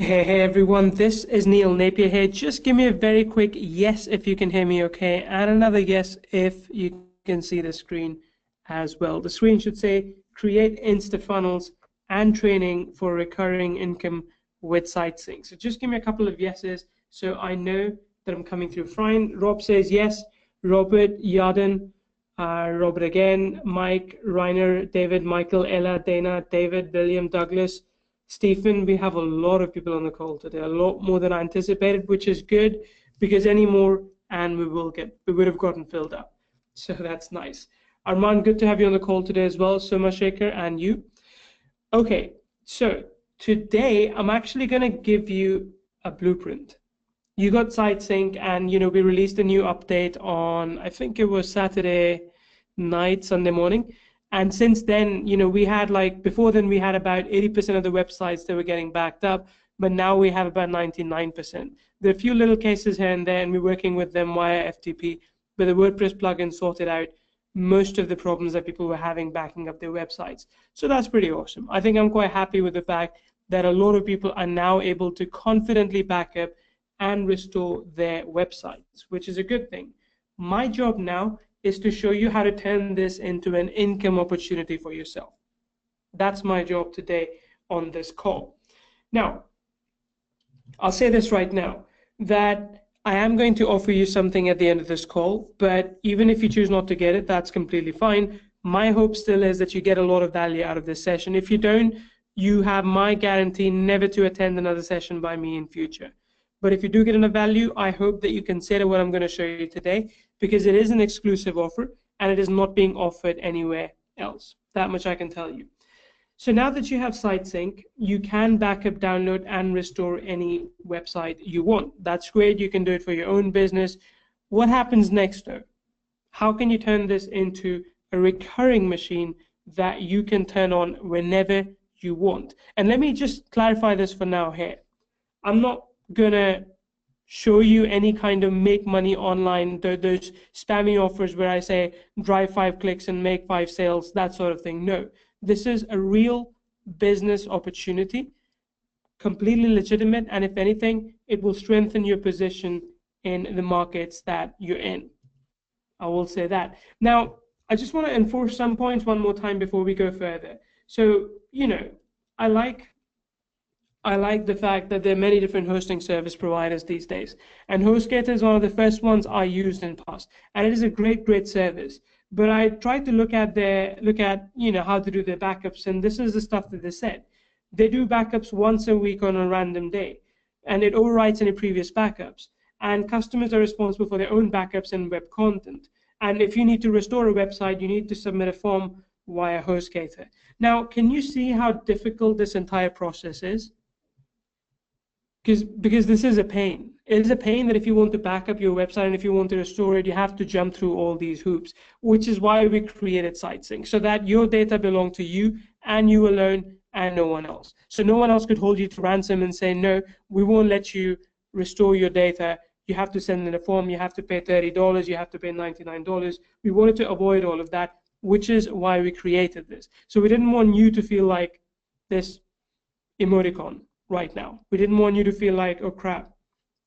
Hey everyone, this is Neil Napier here. Just give me a very quick yes if you can hear me okay, and another yes if you can see the screen as well. The screen should say create Insta funnels and training for recurring income with Sitesync. So just give me a couple of yeses so I know that I'm coming through fine. Rob says yes. Robert, Yarden, Robert again, Mike, Reiner, David, Michael, Ella, Dana, David, William, Douglas, Stephen. We have a lot of people on the call today, a lot more than I anticipated, which is good because any more and we would have gotten filled up. So that's nice. Arman, good to have you on the call today as well. Soma Shaker and you. Okay, so today I'm actually going to give you a blueprint. You got Sitesync, and we released a new update on, I think it was Saturday night, Sunday morning. And since then, we had before then we had about 80% of the websites that were getting backed up, but now we have about 99%. There are a few little cases here and there, and we're working with them via FTP, but the WordPress plugin sorted out most of the problems that people were having backing up their websites. So that's pretty awesome. I think I'm quite happy with the fact that a lot of people are now able to confidently back up and restore their websites, which is a good thing. My job now is to show you how to turn this into an income opportunity for yourself. That's my job today on this call. Now, I'll say this right now, that I am going to offer you something at the end of this call, but even if you choose not to get it, that's completely fine. My hope still is that you get a lot of value out of this session. If you don't, you have my guarantee never to attend another session by me in future. But if you do get enough value, I hope that you consider what I'm going to show you today, because it is an exclusive offer and it is not being offered anywhere else. That much I can tell you. So now that you have Sitesync, you can backup, download, and restore any website you want. That's great. You can do it for your own business. What happens next, though? How can you turn this into a recurring machine that you can turn on whenever you want? And let me just clarify this for now here. I'm not gonna show you any kind of make money online, those spammy offers where I say drive 5 clicks and make 5 sales, that sort of thing. No, this is a real business opportunity, completely legitimate, and if anything, it will strengthen your position in the markets that you're in. I will say that. Now, I just want to enforce some points one more time before we go further. So, I like the fact that there are many different hosting service providers these days, and HostGator is one of the first ones I used in the past, and it is a great service. But I tried to look at how to do their backups, and this is the stuff that they said. They do backups once a week on a random day, and it overwrites any previous backups. And customers are responsible for their own backups and web content. And if you need to restore a website, you need to submit a form via HostGator. Now, can you see how difficult this entire process is? Because this is a pain. It is a pain that if you want to back up your website and if you want to restore it, you have to jump through all these hoops, which is why we created Sitesync, so that your data belong to you and you alone and no one else. So no one else could hold you to ransom and say, no, we won't let you restore your data. You have to send in a form, you have to pay $30, you have to pay $99. We wanted to avoid all of that, which is why we created this. So we didn't want you to feel like this emoticon right now. We didn't want you to feel like, oh crap,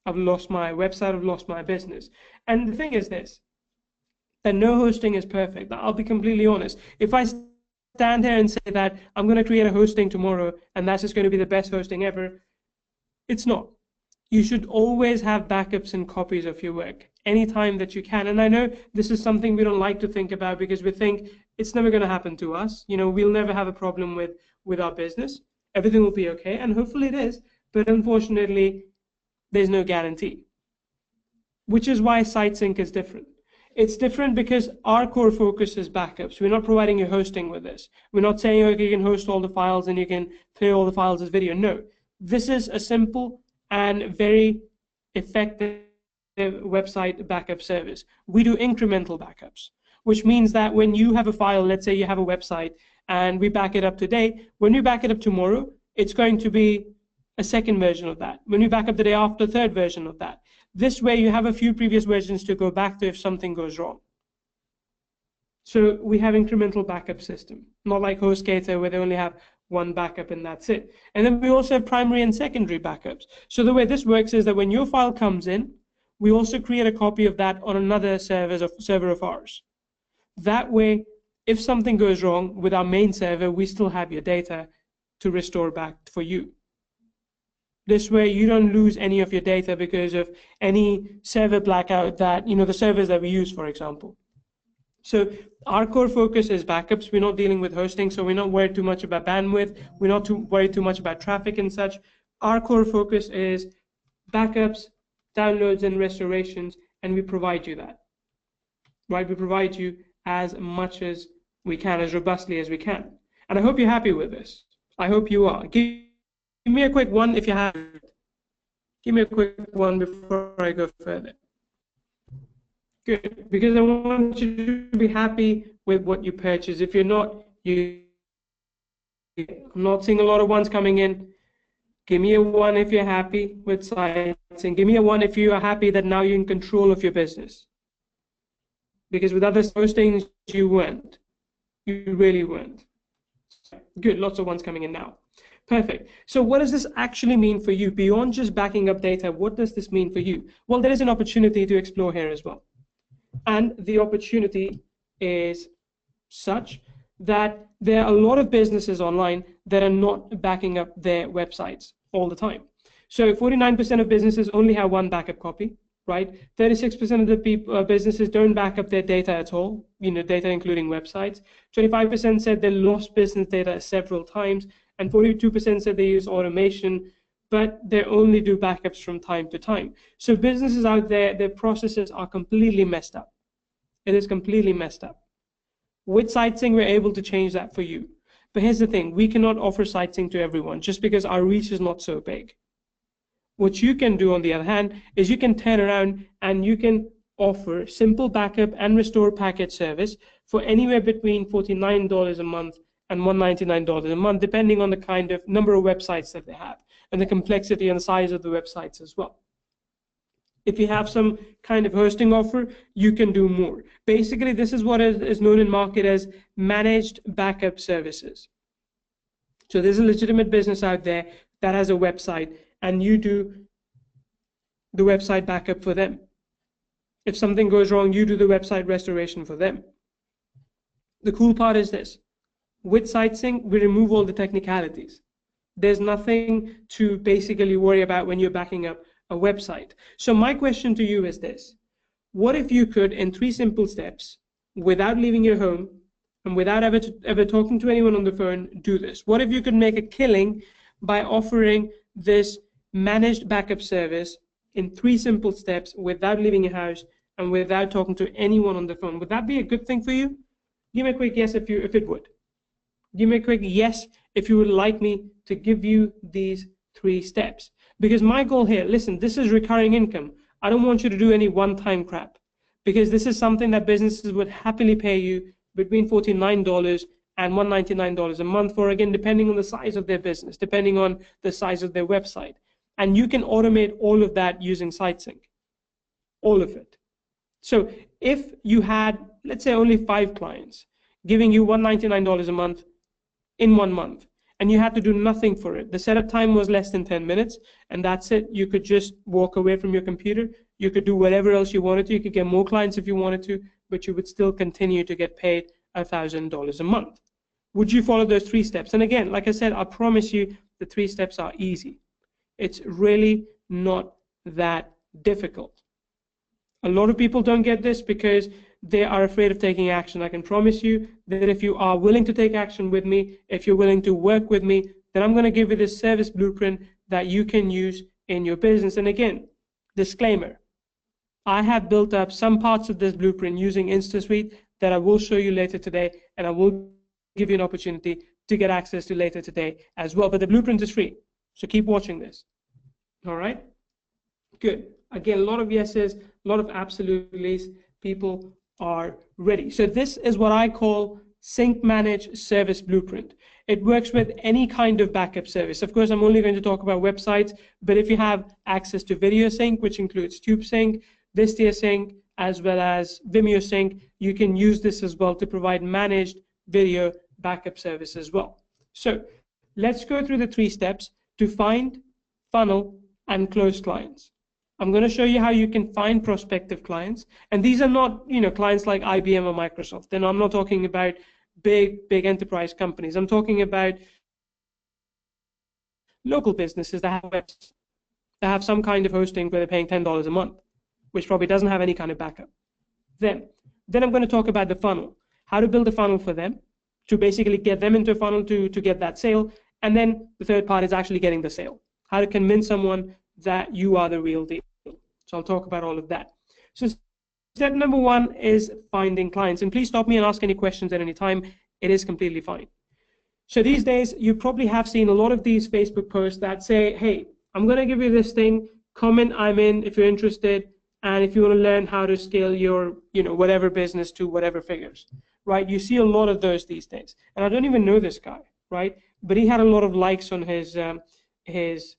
I've lost my website, I've lost my business. And the thing is this, that no hosting is perfect. I'll be completely honest. If I stand here and say that I'm going to create a hosting tomorrow and that's just going to be the best hosting ever, it's not. You should always have backups and copies of your work anytime that you can. And I know this is something we don't like to think about because we think it's never going to happen to us. We'll never have a problem with our business. Everything will be okay, and hopefully it is, but unfortunately, there's no guarantee, which is why Sitesync is different. It's different because our core focus is backups. We're not providing you hosting with this. We're not saying, okay, you can host all the files and you can play all the files as video. No, this is a simple and very effective website backup service. We do incremental backups, which means that when you have a file, let's say you have a website, and we back it up today, when we back it up tomorrow, it's going to be a second version of that. When we back up the day after, third version of that. This way you have a few previous versions to go back to if something goes wrong. So we have incremental backup system, not like HostGator where they only have one backup and that's it. And then we also have primary and secondary backups. So the way this works is that when your file comes in, we also create a copy of that on another server of ours. That way, if something goes wrong with our main server, we still have your data to restore back for you. This way, you don't lose any of your data because of any server blackout that, the servers that we use, for example. So our core focus is backups. We're not dealing with hosting, so we're not worried too much about bandwidth. We're not worried too much about traffic and such. Our core focus is backups, downloads, and restorations, and we provide you that. Right? We provide you as much as we can, as robustly as we can. And I hope you're happy with this. I hope you are. Give me a quick one if you have. Give me a quick one before I go further. Good, because I want you to be happy with what you purchase. If you're not, I'm not seeing a lot of ones coming in. Give me a 1 if you're happy with Sitesync. Give me a 1 if you are happy that now you're in control of your business. Because with other hostings, you weren't. You really weren't. Good, lots of ones coming in now. Perfect. So what does this actually mean for you? Beyond just backing up data, what does this mean for you? Well, there is an opportunity to explore here as well. And the opportunity is such that there are a lot of businesses online that are not backing up their websites all the time. So 49% of businesses only have one backup copy, right? 36% of the businesses don't back up their data at all, data including websites. 25% said they lost business data several times, and 42% said they use automation, but they only do backups from time to time. So businesses out there, their processes are completely messed up. It is completely messed up. With Sitesync, we're able to change that for you. But here's the thing, we cannot offer Sitesync to everyone just because our reach is not so big. What you can do, on the other hand, is you can turn around and you can offer simple backup and restore package service for anywhere between $49 a month and $199 a month, depending on the kind of number of websites that they have and the complexity and the size of the websites as well. If you have some kind of hosting offer, you can do more. Basically, this is what is known in market as managed backup services. So there's a legitimate business out there that has a website, and you do the website backup for them. If something goes wrong, you do the website restoration for them. The cool part is this. With Sitesync, we remove all the technicalities. There's nothing to basically worry about when you're backing up a website. So my question to you is this. What if you could, in 3 simple steps, without leaving your home and without ever talking to anyone on the phone, do this? What if you could make a killing by offering this managed backup service in 3 simple steps without leaving your house and without talking to anyone on the phone? Would that be a good thing for you? Give me a quick yes if it would. Give me a quick yes if you would like me to give you these 3 steps. Because my goal here, listen, this is recurring income. I don't want you to do any one-time crap, because this is something that businesses would happily pay you between $49 and $199 a month for, again, depending on the size of their business, depending on the size of their website. And you can automate all of that using Sitesync, all of it. So if you had, let's say, only 5 clients giving you $199 a month in 1 month, and you had to do nothing for it. The setup time was less than 10 minutes, and that's it. You could just walk away from your computer. You could do whatever else you wanted to. You could get more clients if you wanted to, but you would still continue to get paid $1,000 a month. Would you follow those 3 steps? And again, like I said, I promise you the 3 steps are easy. It's really not that difficult. A lot of people don't get this because they are afraid of taking action. I can promise you that if you are willing to take action with me, if you're willing to work with me, then I'm going to give you this service blueprint that you can use in your business. And again, disclaimer, I have built up some parts of this blueprint using InstaSuite that I will show you later today, and I will give you an opportunity to get access to later today as well. But the blueprint is free, so keep watching this. All right? Good. Again, a lot of yeses, a lot of absolutely's. People are ready. So this is what I call Sync Manage Service Blueprint. It works with any kind of backup service. Of course, I'm only going to talk about websites, but if you have access to Video Sync, which includes TubeSync, Vistia Sync, as well as Vimeo Sync, you can use this as well to provide managed video backup service as well. So let's go through the 3 steps to find, funnel, and close clients. I'm going to show you how you can find prospective clients. And these are not, clients like IBM or Microsoft. And I'm not talking about big enterprise companies. I'm talking about local businesses that have some kind of hosting where they're paying $10 a month, which probably doesn't have any kind of backup. Then I'm going to talk about the funnel, how to build a funnel for them, to basically get them into a funnel to get that sale. And then the third part is actually getting the sale, how to convince someone that you are the real deal. So I'll talk about all of that. So step number 1 is finding clients. And please stop me and ask any questions at any time. It is completely fine. So these days, you probably have seen a lot of these Facebook posts that say, hey, I'm going to give you this thing, comment I'm in if you're interested, and if you want to learn how to scale your, whatever business to whatever figures, right? You see a lot of those these days. And I don't even know this guy, right? But he had a lot of likes on his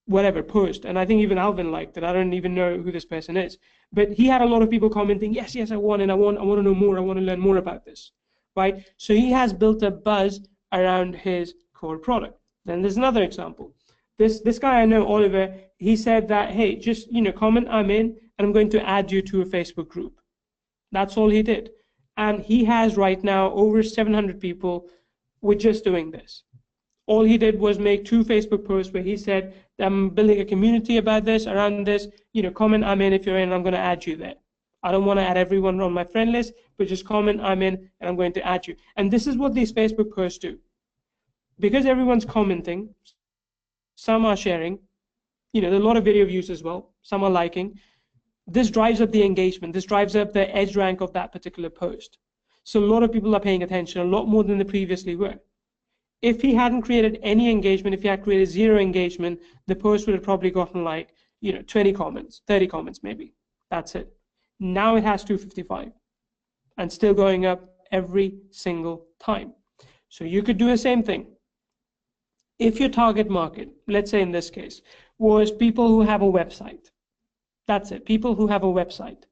whatever post, and I think even Alvin liked it. I don't even know who this person is, but he had a lot of people commenting, yes, I want, and I want to know more, I want to learn more about this, right? So he has built a buzz around his core product. Then there's another example. This guy I know, Oliver, he said that, hey, just comment I'm in, and I'm going to add you to a Facebook group. That's all he did, and he has right now over 700 people with just doing this. All he did was make 2 Facebook posts where he said, I'm building a community about this, around this, comment I'm in if you're in, I'm going to add you there. I don't want to add everyone on my friend list, but just comment I'm in and I'm going to add you. And this is what these Facebook posts do. Because everyone's commenting, some are sharing, there are a lot of video views as well, some are liking. This drives up the engagement, this drives up the edge rank of that particular post. So a lot of people are paying attention, a lot more than they previously were. If he hadn't created any engagement, if he had created 0 engagement, the post would have probably gotten like, 20 comments, 30 comments maybe. That's it. Now it has 255 and still going up every single time. So you could do the same thing. If your target market, let's say in this case, was people who have a website, that's it, people who have a website.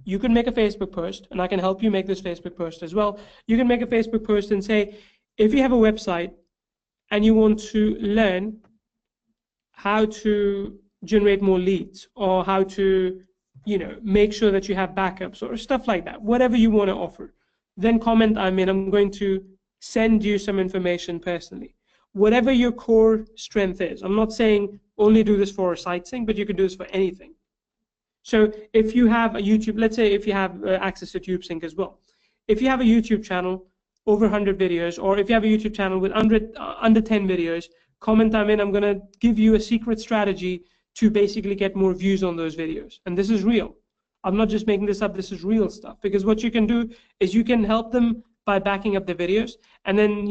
You can make a Facebook post, and I can help you make this Facebook post as well. You can make a Facebook post and say, if you have a website and you want to learn how to generate more leads or how to, make sure that you have backups or stuff like that, whatever you want to offer, then comment I'm in. I'm going to send you some information personally. Whatever your core strength is. I'm not saying only do this for Sitesync, but you can do this for anything. So if you have a YouTube, let's say if you have access to TubeSync as well. If you have a YouTube channel, over 100 videos, or if you have a YouTube channel with under 10 videos, comment I'm in. I'm going to give you a secret strategy to basically get more views on those videos. And this is real. I'm not just making this up. This is real stuff. Because what you can do is you can help them by backing up the videos and then,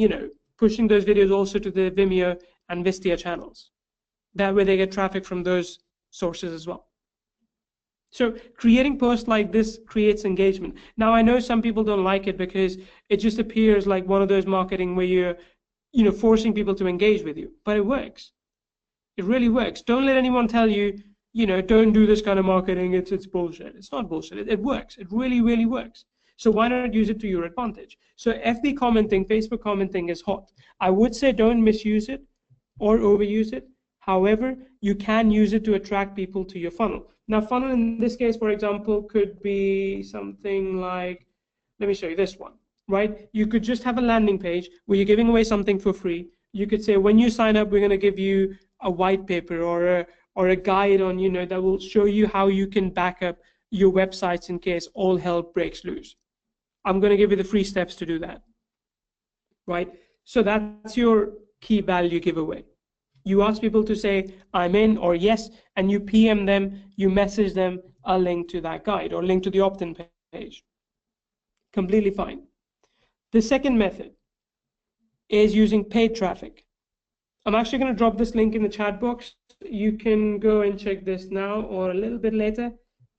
pushing those videos also to the Vimeo and Vistia channels. That way they get traffic from those sources as well. So creating posts like this creates engagement. Now, I know some people don't like it because it just appears like one of those marketing where you're, forcing people to engage with you, but it works. It really works. Don't let anyone tell you, don't do this kind of marketing. It's bullshit. It's not bullshit. It works. It really, really works. So why not use it to your advantage? So FB commenting, Facebook commenting is hot. I would say don't misuse it or overuse it. However, you can use it to attract people to your funnel. Now, funnel in this case, for example, could be something like, let me show you this one, right? You could just have a landing page where you're giving away something for free. You could say, when you sign up, we're going to give you a white paper or a guide on, that will show you how you can back up your websites in case all hell breaks loose. I'm going to give you the free steps to do that, right? So that's your key value giveaway. You ask people to say, I'm in or yes, and you PM them, you message them a link to that guide or link to the opt-in page. Completely fine. The second method is using paid traffic. I'm actually going to drop this link in the chat box. You can go and check this now or a little bit later.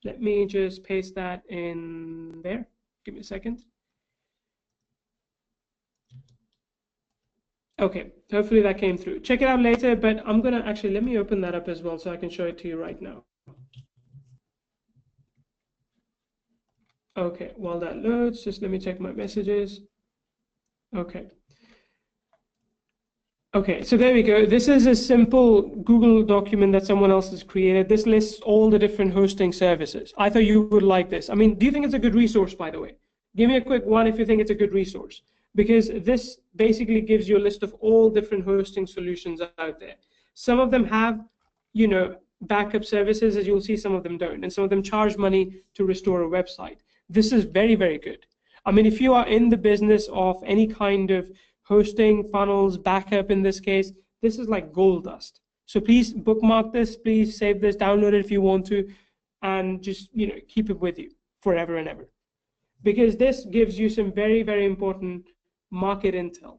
Let me just paste that in there. Give me a second. Okay, hopefully that came through. Check it out later, but I'm going to actually, let me open that up as well so I can show it to you right now. Okay, while that loads, just let me check my messages. Okay. Okay, so there we go. This is a simple Google document that someone else has created. This lists all the different hosting services. I thought you would like this. I mean, do you think it's a good resource, by the way? Give me a quick one if you think it's a good resource, because this basically gives you a list of all different hosting solutions out there. Some of them have, backup services, as you'll see, some of them don't, and some of them charge money to restore a website. This is very, very good. I mean, if you are in the business of any kind of hosting, funnels, backup in this case, this is like gold dust. So please bookmark this, please save this, download it if you want to, and just keep it with you forever and ever. Because this gives you some very, very important market intel.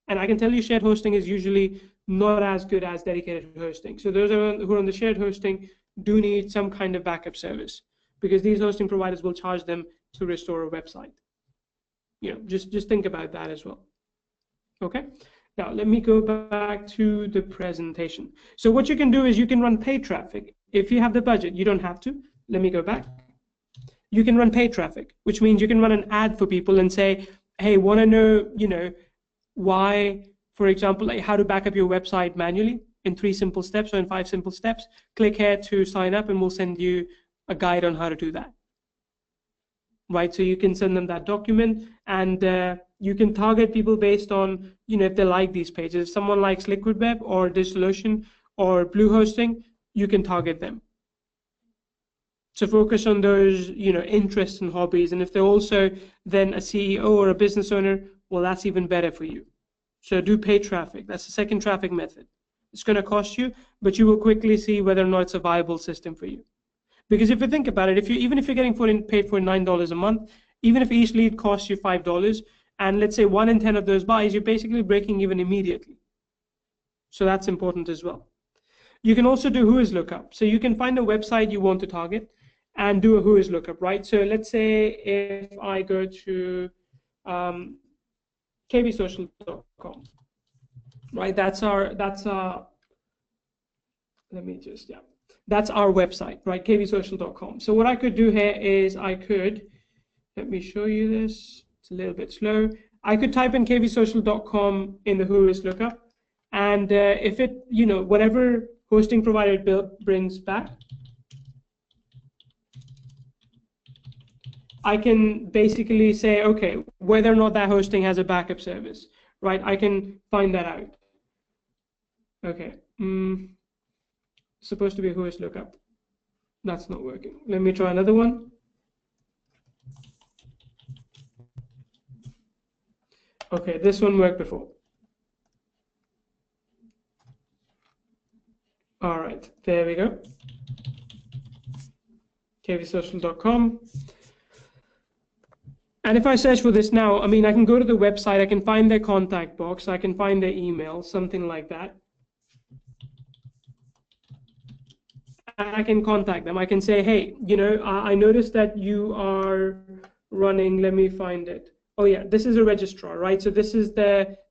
And I can tell you shared hosting is usually not as good as dedicated hosting. So those who are on the shared hosting do need some kind of backup service, because these hosting providers will charge them to restore a website. Just think about that as well. Okay, now let me go back to the presentation. So what you can do is you can run paid traffic. If you have the budget, you don't have to. Let me go back. You can run paid traffic, which means you can run an ad for people and say, hey, want to know, why, for example, like how to back up your website manually in 3 simple steps or in 5 simple steps. Click here to sign up and we'll send you a guide on how to do that. Right, so you can send them that document, and you can target people based on, if they like these pages. If someone likes Liquid Web or DigitalOcean or Blue Hosting, you can target them. So focus on those, interests and hobbies. And if they're also then a CEO or a business owner, well, that's even better for you. So do paid traffic. That's the second traffic method. It's going to cost you, but you will quickly see whether or not it's a viable system for you. Because if you think about it, even if you're getting paid for $9 a month, even if each lead costs you $5, and let's say 1 in 10 of those buys, you're basically breaking even immediately. So that's important as well. You can also do whois lookup. So you can find a website you want to target and do a whois lookup, right? So let's say if I go to kvsocial.com, right? That's our that's our website, right? kvsocial.com. So what I could do here is let me show you this. It's a little bit slow. I could type in kvsocial.com in the whois lookup, and if it, whatever hosting provider it brings back, I can basically say, okay, whether or not that hosting has a backup service, right? I can find that out. Okay. Supposed to be whois lookup. That's not working. Let me try another one. Okay, this one worked before. All right, there we go. kvsocial.com. And if I search for this now, I mean, I can go to the website, I can find their contact box, I can find their email, something like that. And I can contact them. I can say, hey, I noticed that you are running, let me find it. Oh yeah, this is a registrar, right? So this is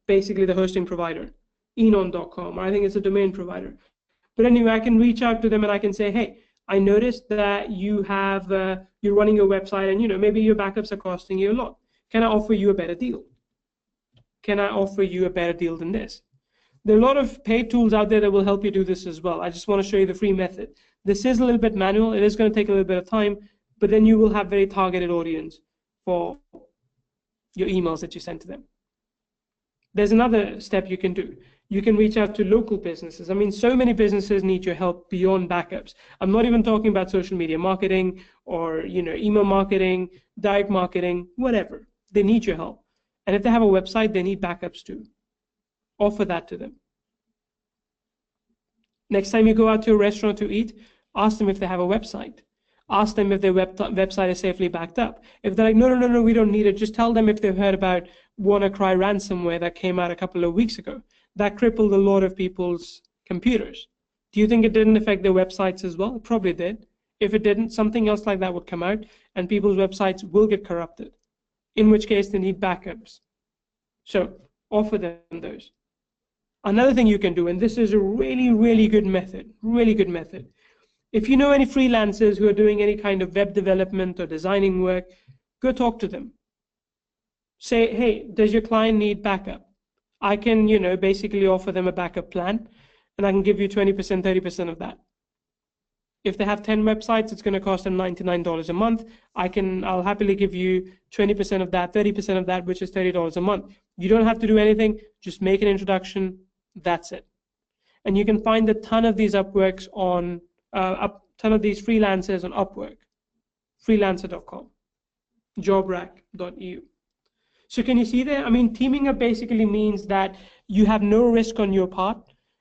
basically the hosting provider, enon.com, or I think it's a domain provider. But anyway, I can reach out to them and I can say, hey, I noticed that you have, you're running your website and, maybe your backups are costing you a lot. Can I offer you a better deal? Can I offer you a better deal than this? There are a lot of paid tools out there that will help you do this as well. I just want to show you the free method. This is a little bit manual. It is going to take a little bit of time, but then you will have very targeted audience for your emails that you send to them. There's another step you can do. You can reach out to local businesses. I mean, so many businesses need your help beyond backups. I'm not even talking about social media marketing or, email marketing, direct marketing, whatever. They need your help. And if they have a website, they need backups too. Offer that to them. Next time you go out to a restaurant to eat, ask them if they have a website. Ask them if their website is safely backed up. If they're like, no, we don't need it, just tell them if they've heard about WannaCry ransomware that came out a couple of weeks ago. That crippled a lot of people's computers. Do you think it didn't affect their websites as well? It probably did. If it didn't, something else like that would come out and people's websites will get corrupted, in which case they need backups. So offer them those. Another thing you can do, and this is a really, really good method, if you know any freelancers who are doing any kind of web development or designing work, go talk to them. Say, hey, does your client need backup? I can, basically offer them a backup plan, and I can give you 20%, 30% of that. If they have 10 websites, it's going to cost them $99 a month. I'll happily give you 20% of that, 30% of that, which is $30 a month. You don't have to do anything, just make an introduction, that's it. And you can find a ton of these Upworks on, ton of these freelancers on Upwork, freelancer.com, jobrack.eu. So can you see there? I mean, teaming up basically means that you have no risk on your part,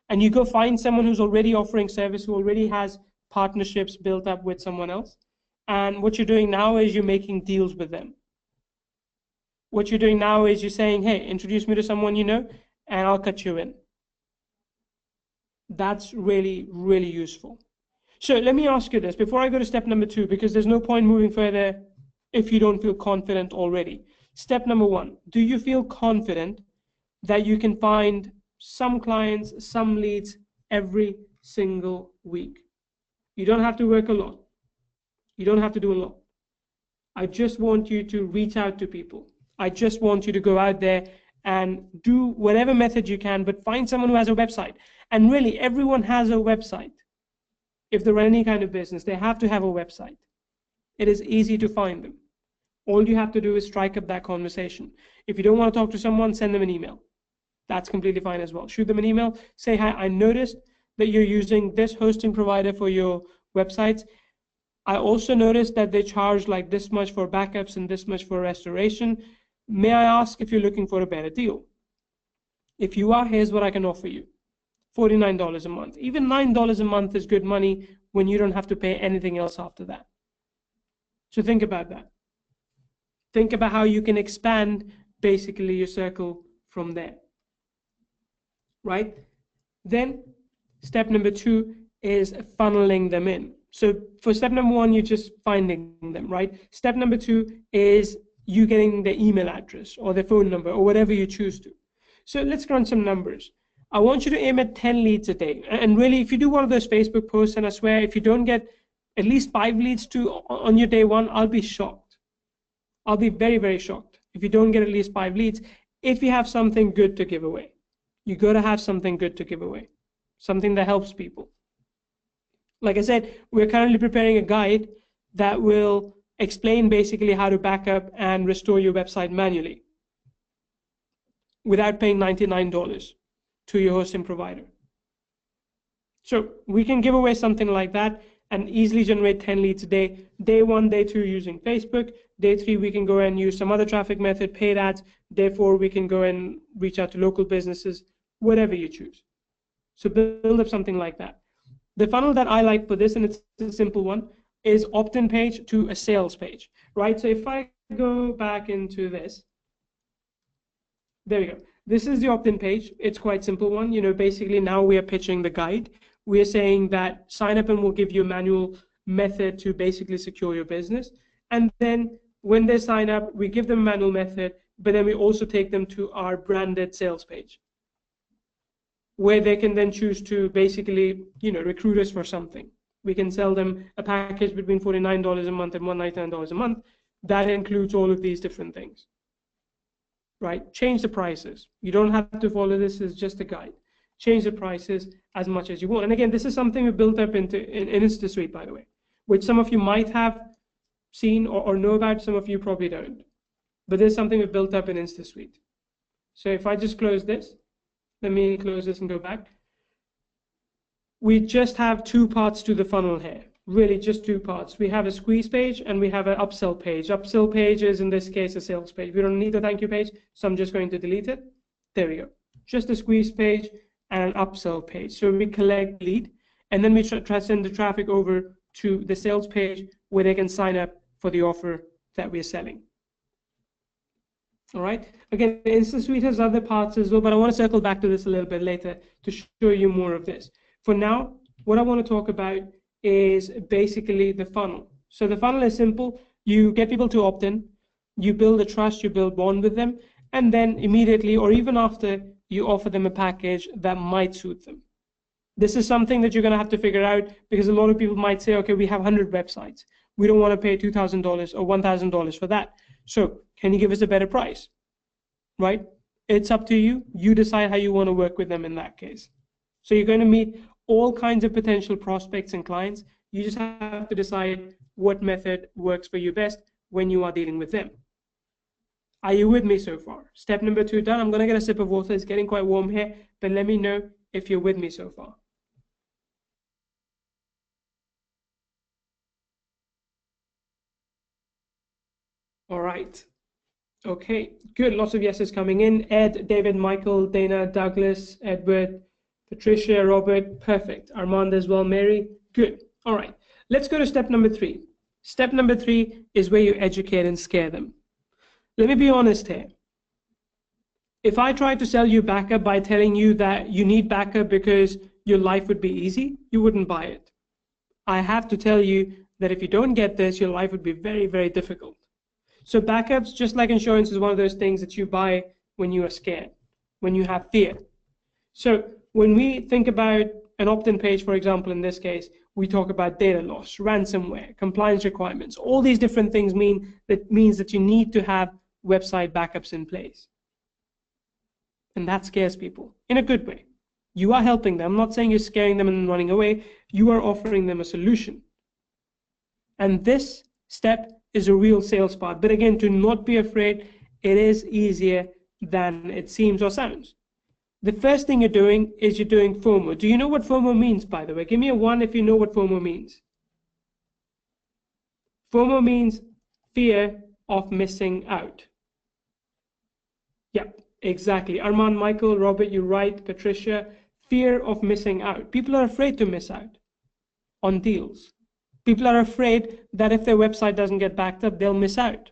and you go find someone who's already offering service, who already has partnerships built up with someone else. And what you're doing now is you're making deals with them. What you're doing now is you're saying, hey, introduce me to someone you know, and I'll cut you in. That's really, really useful. So let me ask you this before I go to step number 2, because there's no point moving further if you don't feel confident already. Step number 1, do you feel confident that you can find some clients, some leads every single week? You don't have to work a lot. You don't have to do a lot. I just want you to reach out to people. I just want you to go out there and do whatever method you can, but find someone who has a website. And really, everyone has a website. If they're any kind of business, they have to have a website. It is easy to find them. All you have to do is strike up that conversation. If you don't want to talk to someone, send them an email. That's completely fine as well. Shoot them an email. Say, hi, I noticed that you're using this hosting provider for your websites. I also noticed that they charge like this much for backups and this much for restoration. May I ask if you're looking for a better deal? If you are, here's what I can offer you. $49 a month. Even $9 a month is good money when you don't have to pay anything else after that. So think about that. Think about how you can expand basically your circle from there. Right? Then step number 2 is funneling them in. So for step number 1, you're just finding them, right? Step number 2 is you getting their email address or their phone number or whatever you choose to. So let's run some numbers. I want you to aim at 10 leads a day. And really, if you do one of those Facebook posts, and I swear, if you don't get at least 5 leads on your day 1, I'll be shocked. I'll be very, very shocked if you don't get at least 5 leads, if you have something good to give away. You got to have something good to give away, something that helps people. Like I said, we're currently preparing a guide that will explain basically how to back up and restore your website manually without paying $99 to your hosting provider. So we can give away something like that and easily generate 10 leads a day. Day 1, day 2 using Facebook. Day 3, we can go and use some other traffic method, paid ads. Day 4, we can go and reach out to local businesses, whatever you choose. So build up something like that. The funnel that I like for this, and it's a simple one, is opt-in page to a sales page, right? So if I go back into this, there we go. This is the opt-in page. It's quite simple one. Basically now we are pitching the guide. We are saying that sign up and we'll give you a manual method to basically secure your business. And then when they sign up, we give them a manual method, but then we also take them to our branded sales page, where they can then choose to basically, recruit us for something. We can sell them a package between $49 a month and $199 a month. That includes all of these different things, right? Change the prices. You don't have to follow this as just a guide. Change the prices as much as you want. And again, this is something we built up in InstaSuite, by the way, which some of you might have seen or know about, some of you probably don't. But there's something we built up in InstaSuite. So if I just close this, let me close this and go back. We just have 2 parts to the funnel here, really just 2 parts. We have a squeeze page and we have an upsell page. Upsell page is, in this case, a sales page. We don't need a thank you page, so I'm just going to delete it. There we go. Just a squeeze page and an upsell page. So we collect lead, and then we try to send the traffic over to the sales page where they can sign up for the offer that we're selling. All right. Again, InstaSuite has other parts as well, but I want to circle back to this a little bit later to show you more of this. For now, what I want to talk about is basically the funnel. So the funnel is simple. You get people to opt in, you build a trust, you build bond with them, and then immediately or even after, you offer them a package that might suit them. This is something that you're going to have to figure out, because a lot of people might say, okay, we have 100 websites. We don't want to pay $2,000 or $1,000 for that. So can you give us a better price, right? It's up to you. You decide how you want to work with them in that case. So you're going to meet all kinds of potential prospects and clients. You just have to decide what method works for you best when you are dealing with them. Are you with me so far? Step number 2 done. I'm going to get a sip of water. It's getting quite warm here, but let me know if you're with me so far. All right. Okay, good. Lots of yeses coming in. Ed, David, Michael, Dana, Douglas, Edward, Patricia, Robert. Perfect. Armand as well. Mary. Good. All right. Let's go to step number 3. Step number 3 is where you educate and scare them. Let me be honest here. If I tried to sell you backup by telling you that you need backup because your life would be easy, you wouldn't buy it. I have to tell you that if you don't get this, your life would be very, very difficult. So backups, just like insurance, is one of those things that you buy when you are scared, when you have fear. So when we think about an opt-in page, for example, in this case, we talk about data loss, ransomware, compliance requirements. All these different things means that you need to have website backups in place. And that scares people in a good way. You are helping them. I'm not saying you're scaring them and running away. You are offering them a solution. And this step is a real sales part. But again, do not be afraid. It is easier than it seems or sounds. The first thing you're doing is you're doing FOMO. Do you know what FOMO means, by the way? Give me a 1 if you know what FOMO means. FOMO means fear of missing out. Yeah, exactly. Armand, Michael, Robert, you're right. Patricia, fear of missing out. People are afraid to miss out on deals. People are afraid that if their website doesn't get backed up, they'll miss out.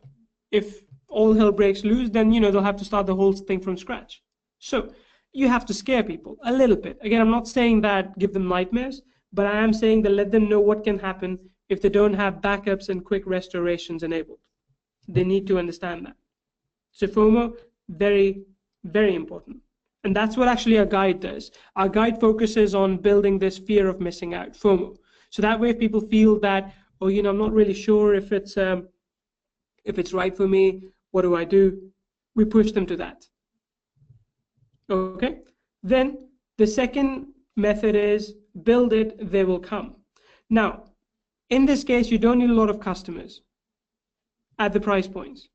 If all hell breaks loose, then they'll have to start the whole thing from scratch. So you have to scare people a little bit. Again, I'm not saying that give them nightmares, but I am saying that let them know what can happen if they don't have backups and quick restorations enabled. They need to understand that. So FOMO, very, very important. And that's what actually our guide does. Our guide focuses on building this fear of missing out, FOMO. So that way, if people feel that, oh, I'm not really sure if it's right for me, what do I do? We push them to that. Okay. Then the second method is build it, they will come. Now, in this case, you don't need a lot of customers at the price points.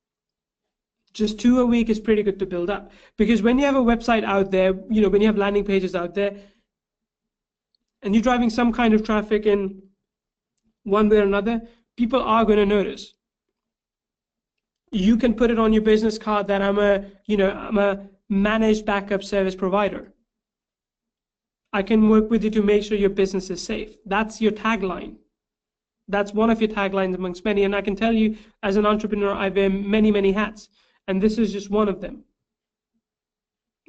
Just 2 a week is pretty good to build up, because when you have a website out there, when you have landing pages out there, and you're driving some kind of traffic in one way or another, people are going to notice. You can put it on your business card that I'm a managed backup service provider. I can work with you to make sure your business is safe. That's your tagline. That's one of your taglines amongst many. And I can tell you, as an entrepreneur, I wear many, many hats, and this is just one of them.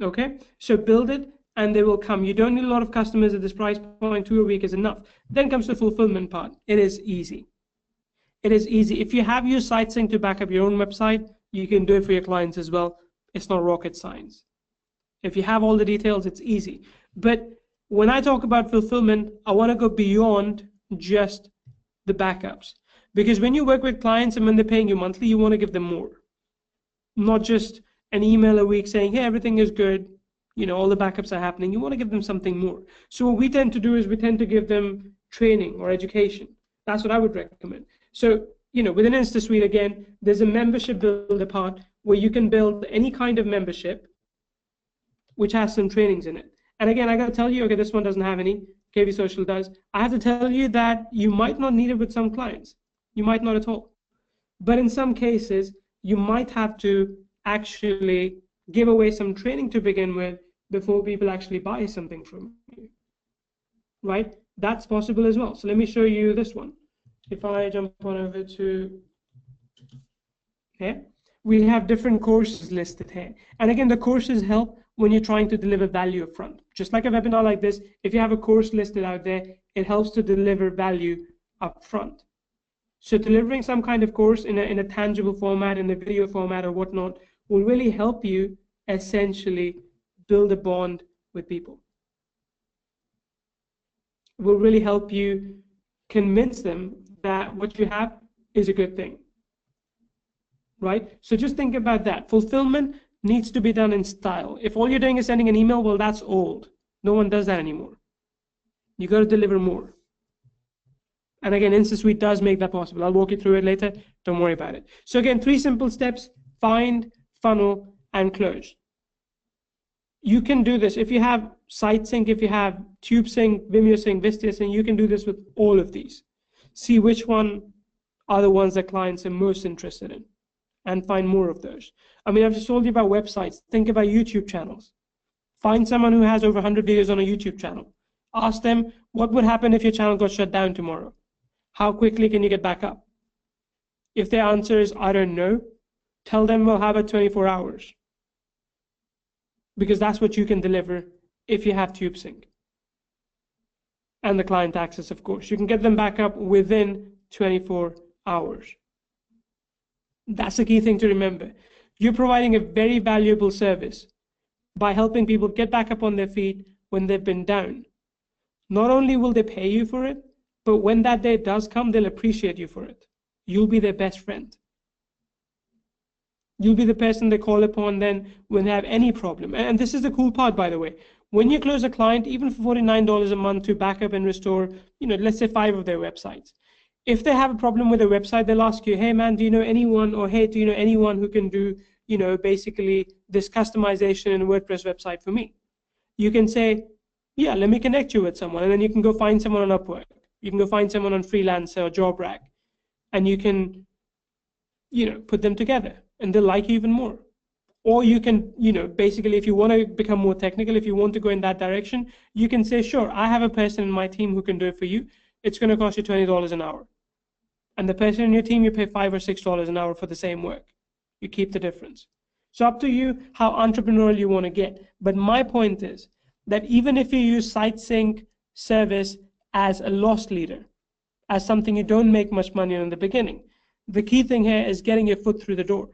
Okay, so build it and they will come. You don't need a lot of customers at this price point. 2 a week is enough. Then comes the fulfillment part. It is easy. It is easy. If you have your Sitesync to back up your own website, you can do it for your clients as well. It's not rocket science. If you have all the details, it's easy. But when I talk about fulfillment, I want to go beyond just the backups. Because when you work with clients and when they're paying you monthly, you want to give them more. Not just an email a week saying, hey, everything is good, all the backups are happening. You want to give them something more. So what we tend to do is we tend to give them training or education. That's what I would recommend. So, within InstaSuite, again, there's a membership builder part where you can build any kind of membership which has some trainings in it. And again, I got to tell you, okay, this one doesn't have any, KV Social does. I have to tell you that you might not need it with some clients. You might not at all. But in some cases, you might have to actually give away some training to begin with before people actually buy something from you, right? That's possible as well. So let me show you this one. If I jump on over to here, we have different courses listed here. And again, the courses help when you're trying to deliver value up front. Just like a webinar like this, if you have a course listed out there, it helps to deliver value up front. So delivering some kind of course in a tangible format, in a video format or whatnot, will really help you essentially build a bond with people. It will really help you convince them that what you have is a good thing, right? So just think about that. Fulfillment, needs to be done in style. If all you're doing is sending an email, well, that's old. No one does that anymore. You got to deliver more. And again, InstaSuite does make that possible. I'll walk you through it later. Don't worry about it. So again, 3 simple steps: find, funnel, and close. You can do this if you have Sitesync, if you have TubeSync, VimeoSync, VistaSync. You can do this with all of these. See which one are the ones that clients are most interested in, and find more of those. I mean, I've just told you about websites. Think about YouTube channels. Find someone who has over 100 videos on a YouTube channel. Ask them, what would happen if your channel got shut down tomorrow? How quickly can you get back up? If their answer is, I don't know, tell them, well, how about 24 hours? Because that's what you can deliver if you have TubeSync. And the client access, of course. You can get them back up within 24 hours. That's the key thing to remember. You're providing a very valuable service by helping people get back up on their feet when they've been down. Not only will they pay you for it, but when that day does come, they'll appreciate you for it. You'll be their best friend. You'll be the person they call upon then when they have any problem. And this is the cool part, by the way. When you close a client, even for $49 a month to back up and restore, let's say 5 of their websites. If they have a problem with their website, they'll ask you, hey man, do you know anyone, or hey, do you know anyone who can do, basically this customization in a WordPress website for me? You can say, yeah, let me connect you with someone. And then you can go find someone on Upwork. You can go find someone on Freelancer or JobRack. And you can, put them together, and they'll like you even more. Or you can, basically, if you want to become more technical, if you want to go in that direction, you can say, sure, I have a person in my team who can do it for you. It's going to cost you $20 an hour. And the person in your team, you pay $5 or $6 an hour for the same work. You keep the difference. So up to you how entrepreneurial you want to get. But my point is that even if you use Sitesync service as a loss leader, as something you don't make much money on in the beginning, the key thing here is getting your foot through the door.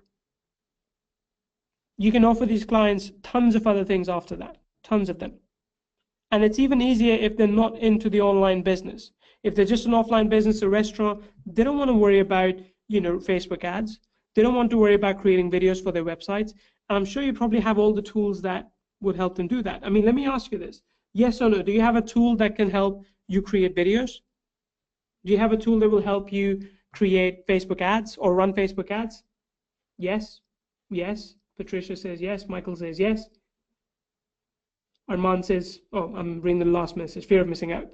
You can offer these clients tons of other things after that, tons of them. And it's even easier if they're not into the online business. If they're just an offline business, a restaurant, they don't want to worry about, Facebook ads. They don't want to worry about creating videos for their websites. And I'm sure you probably have all the tools that would help them do that. I mean, let me ask you this. Yes or no? Do you have a tool that can help you create videos? Do you have a tool that will help you create Facebook ads or run Facebook ads? Yes. Yes. Patricia says yes. Michael says yes. Armand says, oh, I'm reading the last message, fear of missing out.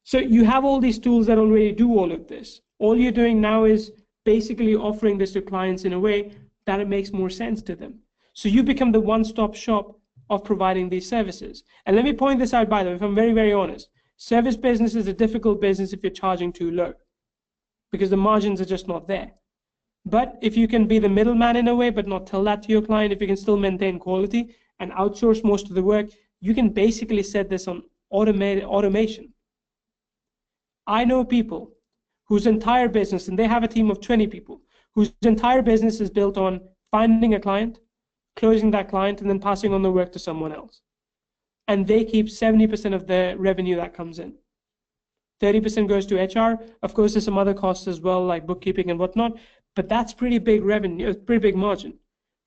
So you have all these tools that already do all of this. All you're doing now is basically offering this to clients in a way that it makes more sense to them. So you become the one-stop shop of providing these services. And let me point this out, by the way, if I'm very, very honest. Service business is a difficult business if you're charging too low, because the margins are just not there. But if you can be the middleman in a way, but not tell that to your client, if you can still maintain quality and outsource most of the work, you can basically set this on automation. I know people whose entire business, and they have a team of 20 people, whose entire business is built on finding a client, closing that client, and then passing on the work to someone else. And they keep 70% of the revenue that comes in. 30% goes to HR. Of course, there's some other costs as well, like bookkeeping and whatnot, but that's pretty big revenue, pretty big margin,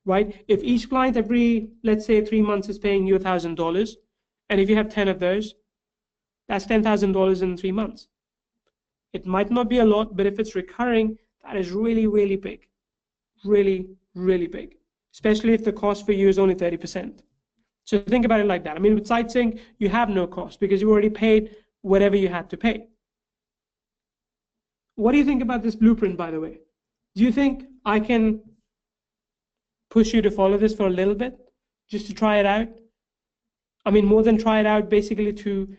right? If each client every, let's say, 3 months is paying you $1,000, and if you have 10 of those, that's $10,000 in 3 months. It might not be a lot, but if it's recurring, that is really, really big. Really, really big, especially if the cost for you is only 30%. So think about it like that. I mean, with Sitesync, you have no cost because you already paid whatever you had to pay. What do you think about this blueprint, by the way? Do you think I can push you to follow this for a little bit, just to try it out? I mean, more than try it out, basically to,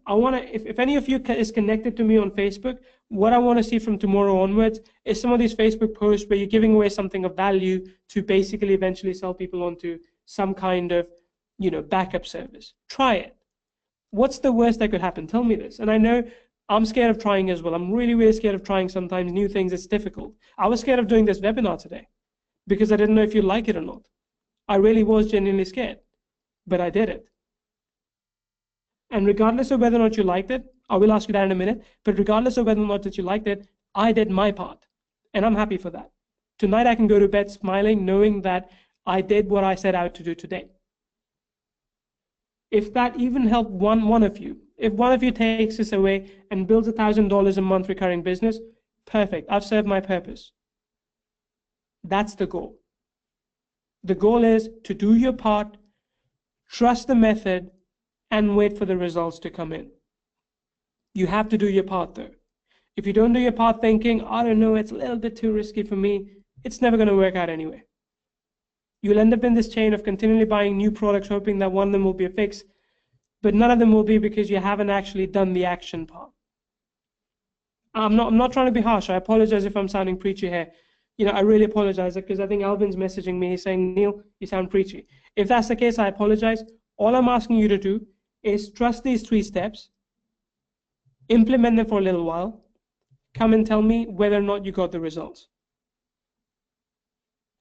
I want to, if any of you is connected to me on Facebook, what I want to see from tomorrow onwards is some of these Facebook posts where you're giving away something of value to basically eventually sell people onto some kind of, backup service. Try it. What's the worst that could happen? Tell me this. And I know I'm scared of trying as well. I'm really, really scared of trying sometimes new things. It's difficult. I was scared of doing this webinar today because I didn't know if you'd like it or not. I really was genuinely scared, but I did it. And regardless of whether or not you liked it, I will ask you that in a minute, but regardless of whether or not that you liked it, I did my part, and I'm happy for that. Tonight I can go to bed smiling, knowing that I did what I set out to do today. If that even helped one of you, if one of you takes this away and builds $1,000 a month recurring business, perfect. I've served my purpose. That's the goal. The goal is to do your part, trust the method, and wait for the results to come in. You have to do your part though. If you don't do your part thinking, I don't know, it's a little bit too risky for me, it's never going to work out anyway. You'll end up in this chain of continually buying new products, hoping that one of them will be a fix, but none of them will be because you haven't actually done the action part. I'm not trying to be harsh. I apologize if I'm sounding preachy here. I really apologize because I think Alvin's messaging me. He's saying, Neil, you sound preachy. If that's the case, I apologize. All I'm asking you to do is trust these 3 steps, implement them for a little while, come and tell me whether or not you got the results.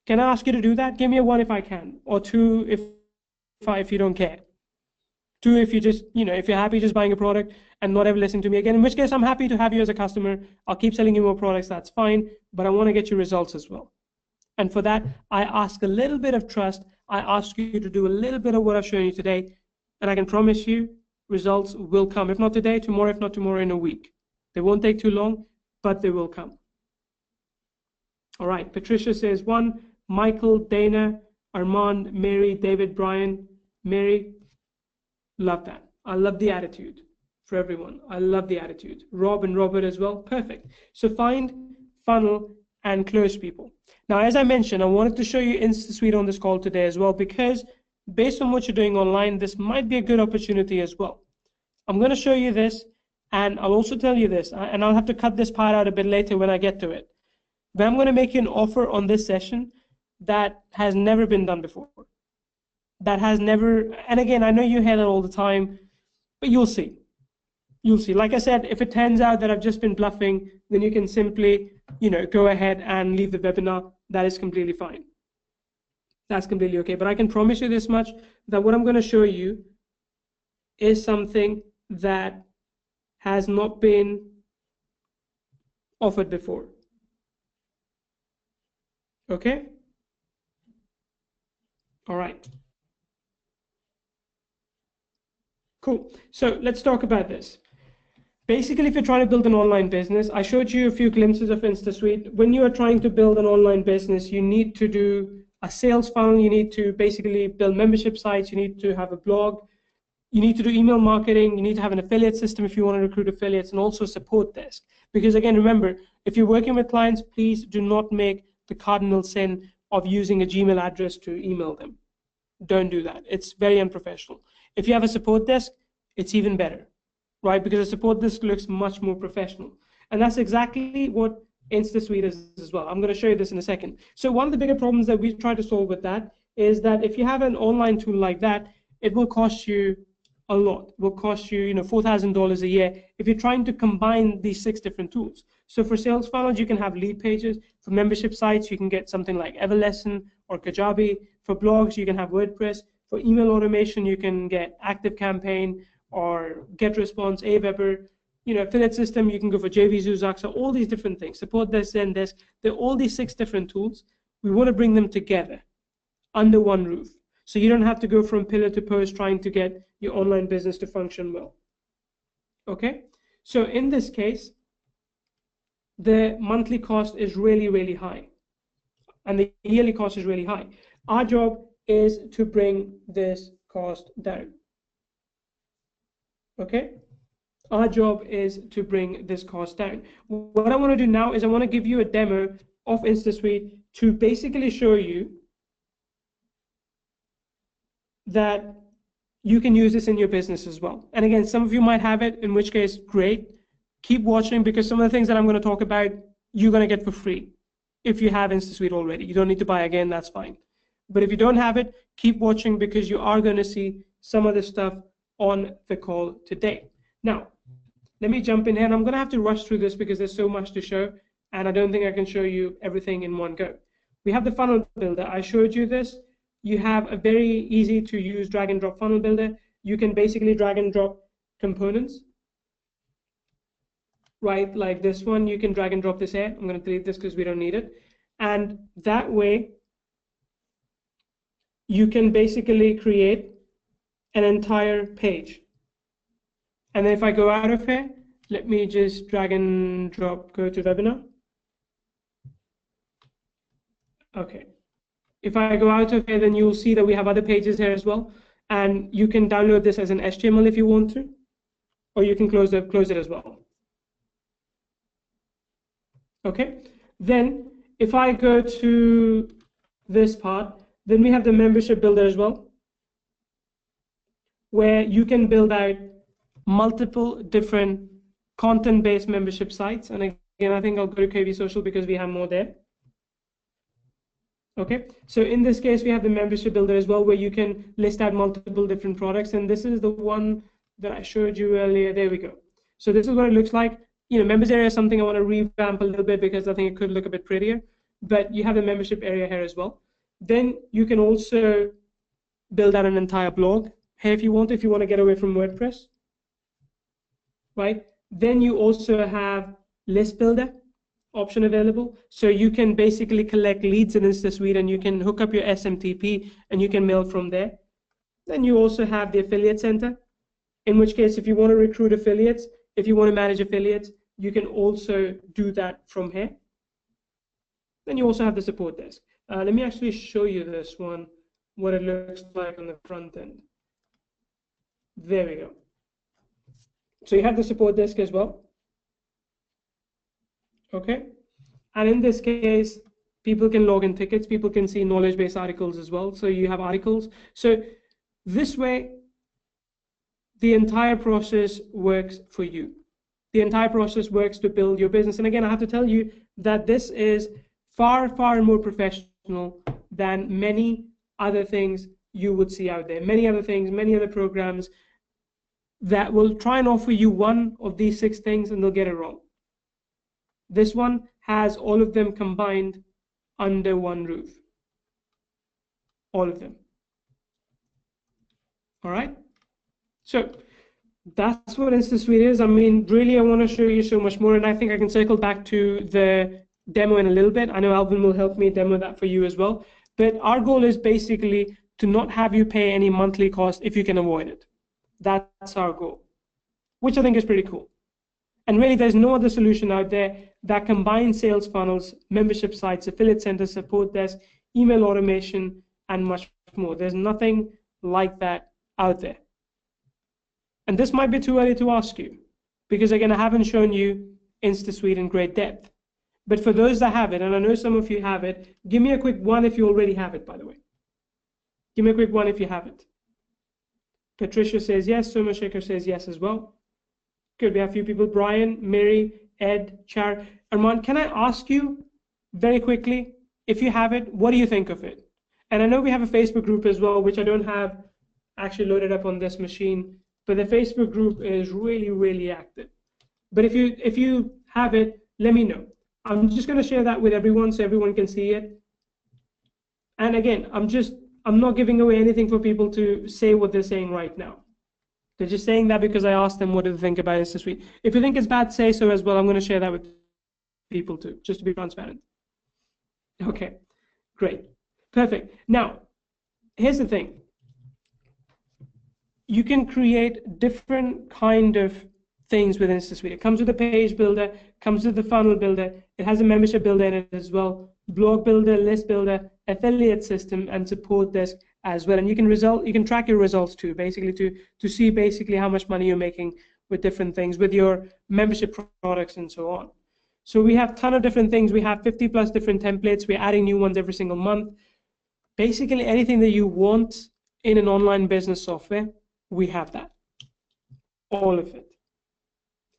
Can I ask you to do that? Give me a 1 if I can, or 2 if you don't care. 2 if you just, if you're happy just buying a product and not ever listening to me again, in which case I'm happy to have you as a customer. I'll keep selling you more products, that's fine, but I want to get you results as well. And for that, I ask a little bit of trust. I ask you to do a little bit of what I've shown you today, and I can promise you results will come. If not today, tomorrow, if not tomorrow, in a week. They won't take too long, but they will come. All right, Patricia says 1, Michael, Dana, Armand, Mary, David, Brian, Mary. Love that. I love the attitude for everyone. I love the attitude. Rob and Robert as well. Perfect. So find, funnel, and close people. Now, as I mentioned, I wanted to show you InstaSuite on this call today as well, because based on what you're doing online, this might be a good opportunity as well. I'm going to show you this, and I'll also tell you this, and I'll have to cut this part out a bit later when I get to it. But I'm going to make you an offer on this session that has never been done before. That has never, and again, I know you hear that all the time, but you'll see. You'll see. Like I said, if it turns out that I've just been bluffing, then you can simply, go ahead and leave the webinar. That is completely fine. That's completely okay. But I can promise you this much, that what I'm going to show you is something that has not been offered before. Okay? All right. Cool. So let's talk about this. Basically, if you're trying to build an online business, I showed you a few glimpses of InstaSuite. When you are trying to build an online business, you need to do a sales funnel. You need to basically build membership sites. You need to have a blog. You need to do email marketing. You need to have an affiliate system if you want to recruit affiliates, and also a support desk. Because again, remember, if you're working with clients, please do not make the cardinal sin of using a Gmail address to email them. Don't do that. It's very unprofessional. If you have a support desk, it's even better, right? Because a support desk looks much more professional. And that's exactly what InstaSuite is as well. I'm going to show you this in a second. So one of the bigger problems that we try to solve with that is that if you have an online tool like that, it will cost you a lot. It will cost you, $4,000 a year if you're trying to combine these 6 different tools. So for sales funnels, you can have lead pages. For membership sites, you can get something like Everlesson or Kajabi. For blogs, you can have WordPress. For email automation, you can get ActiveCampaign or GetResponse, Aweber. Affiliate system, you can go for JVZoo, Zaxa, all these different things. Support desk, Zendesk. They're all these 6 different tools. We want to bring them together under one roof. So you don't have to go from pillar to post trying to get your online business to function well. Okay? So in this case, the monthly cost is really, really high. And the yearly cost is really high. Our job is to bring this cost down. Okay? Our job is to bring this cost down. What I want to do now is I want to give you a demo of InstaSuite to basically show you that you can use this in your business as well. And again, some of you might have it, in which case, great. Keep watching, because some of the things that I'm going to talk about, you're going to get for free if you have InstaSuite already. You don't need to buy again, that's fine. But if you don't have it, keep watching, because you are going to see some of this stuff on the call today. Now, let me jump in here, and I'm going to have to rush through this because there's so much to show, and I don't think I can show you everything in one go. We have the funnel builder. I showed you this. You have a very easy to use drag and drop funnel builder. You can basically drag and drop components, right? Like this one, you can drag and drop this here. I'm going to delete this because we don't need it. And that way, you can basically create an entire page. And then if I go out of here, let me just drag and drop, go to webinar. Okay. If I go out of here, then you'll see that we have other pages here as well. And you can download this as an HTML if you want to, or you can close it as well. Okay. Then if I go to this part, then we have the membership builder as well, where you can build out multiple different content-based membership sites. And again, I think I'll go to KV Social because we have more there. Okay, so in this case, we have the membership builder as well, where you can list out multiple different products. And this is the one that I showed you earlier. There we go. So this is what it looks like. You know, members area is something I want to revamp a little bit because I think it could look a bit prettier. But you have the membership area here as well. Then you can also build out an entire blog here if you want to get away from WordPress, right? Then you also have list builder option available. So you can basically collect leads in InstaSuite and you can hook up your SMTP and you can mail from there. Then you also have the affiliate center, in which case if you want to recruit affiliates, if you want to manage affiliates, you can also do that from here. Then you also have the support desk. Let me actually show you this one, what it looks like on the front end. There we go. So you have the support desk as well. Okay, and in this case, people can log in tickets, people can see knowledge-based articles as well. So you have articles. So this way, the entire process works for you. The entire process works to build your business. And again, I have to tell you that this is far, far more professional than many other things you would see out there. Many other things, many other programs that will try and offer you one of these 6 things and they'll get it wrong. This one has all of them combined under one roof. All of them. All right. So that's what InstaSuite is. I mean, really, I want to show you so much more, and I think I can circle back to the demo in a little bit. I know Alvin will help me demo that for you as well. But our goal is basically to not have you pay any monthly cost if you can avoid it. That's our goal, which I think is pretty cool. And really, there's no other solution out there that combines sales funnels, membership sites, affiliate center, support desk, email automation, and much more. There's nothing like that out there. And this might be too early to ask you, because again, I haven't shown you InstaSuite in great depth. But for those that have it, and I know some of you have it, give me a quick 1 if you already have it, by the way. Give me a quick 1 if you have it. Patricia says yes, Soma Shaker says yes as well. Good, we have a few people, Brian, Mary, Ed, Char. Armand, can I ask you very quickly, if you have it, what do you think of it? And I know we have a Facebook group as well, which I don't have actually loaded up on this machine, but the Facebook group is really, really active. But if you have it, let me know. I'm just going to share that with everyone so everyone can see it. And again, I'm not giving away anything for people to say what they're saying right now. They're just saying that because I asked them what do they think about InstaSuite. If you think it's bad, say so as well. I'm going to share that with people too, just to be transparent. Okay, great, perfect. Now, here's the thing. You can create different kind of things with InstaSuite. It comes with a page builder, comes with the funnel builder. It has a membership builder in it as well, blog builder, list builder, affiliate system, and support desk as well. And you can track your results too, basically to see basically how much money you're making with different things, with your membership products and so on. So we have a ton of different things. We have 50+ different templates. We're adding new ones every single month. Basically anything that you want in an online business software, we have that. All of it.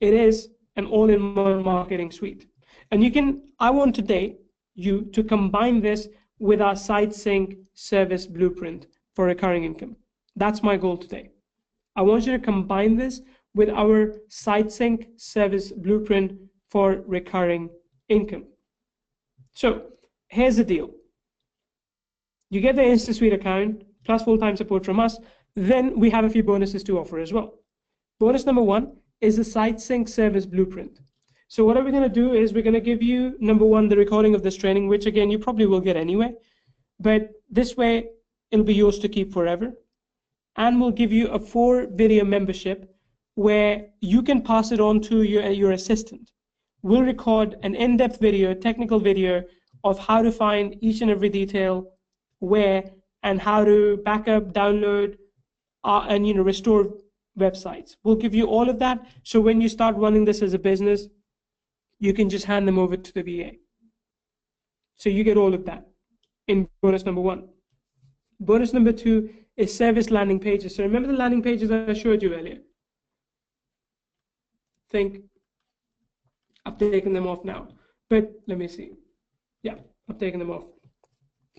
It is an all-in-one marketing suite. And I want today you to combine this with our Sitesync service blueprint for recurring income. That's my goal today. I want you to combine this with our Sitesync service blueprint for recurring income. So here's the deal. You get the InstaSuite account plus full-time support from us. Then we have a few bonuses to offer as well. Bonus number 1 is the Sitesync service blueprint. So what are we going to do is we're going to give you, number 1, the recording of this training, which again, you probably will get anyway. But this way, It'll be yours to keep forever. And we'll give you a 4-video membership where you can pass it on to your assistant. We'll record an in-depth video, technical video of how to find each and every detail, where, and how to backup, download, and restore websites. We'll give you all of that, so when you start running this as a business, you can just hand them over to the VA. So you get all of that in bonus number 1. Bonus number 2 is service landing pages. So remember the landing pages that I showed you earlier? I think I've taken them off now, but let me see. Yeah, I've taken them off.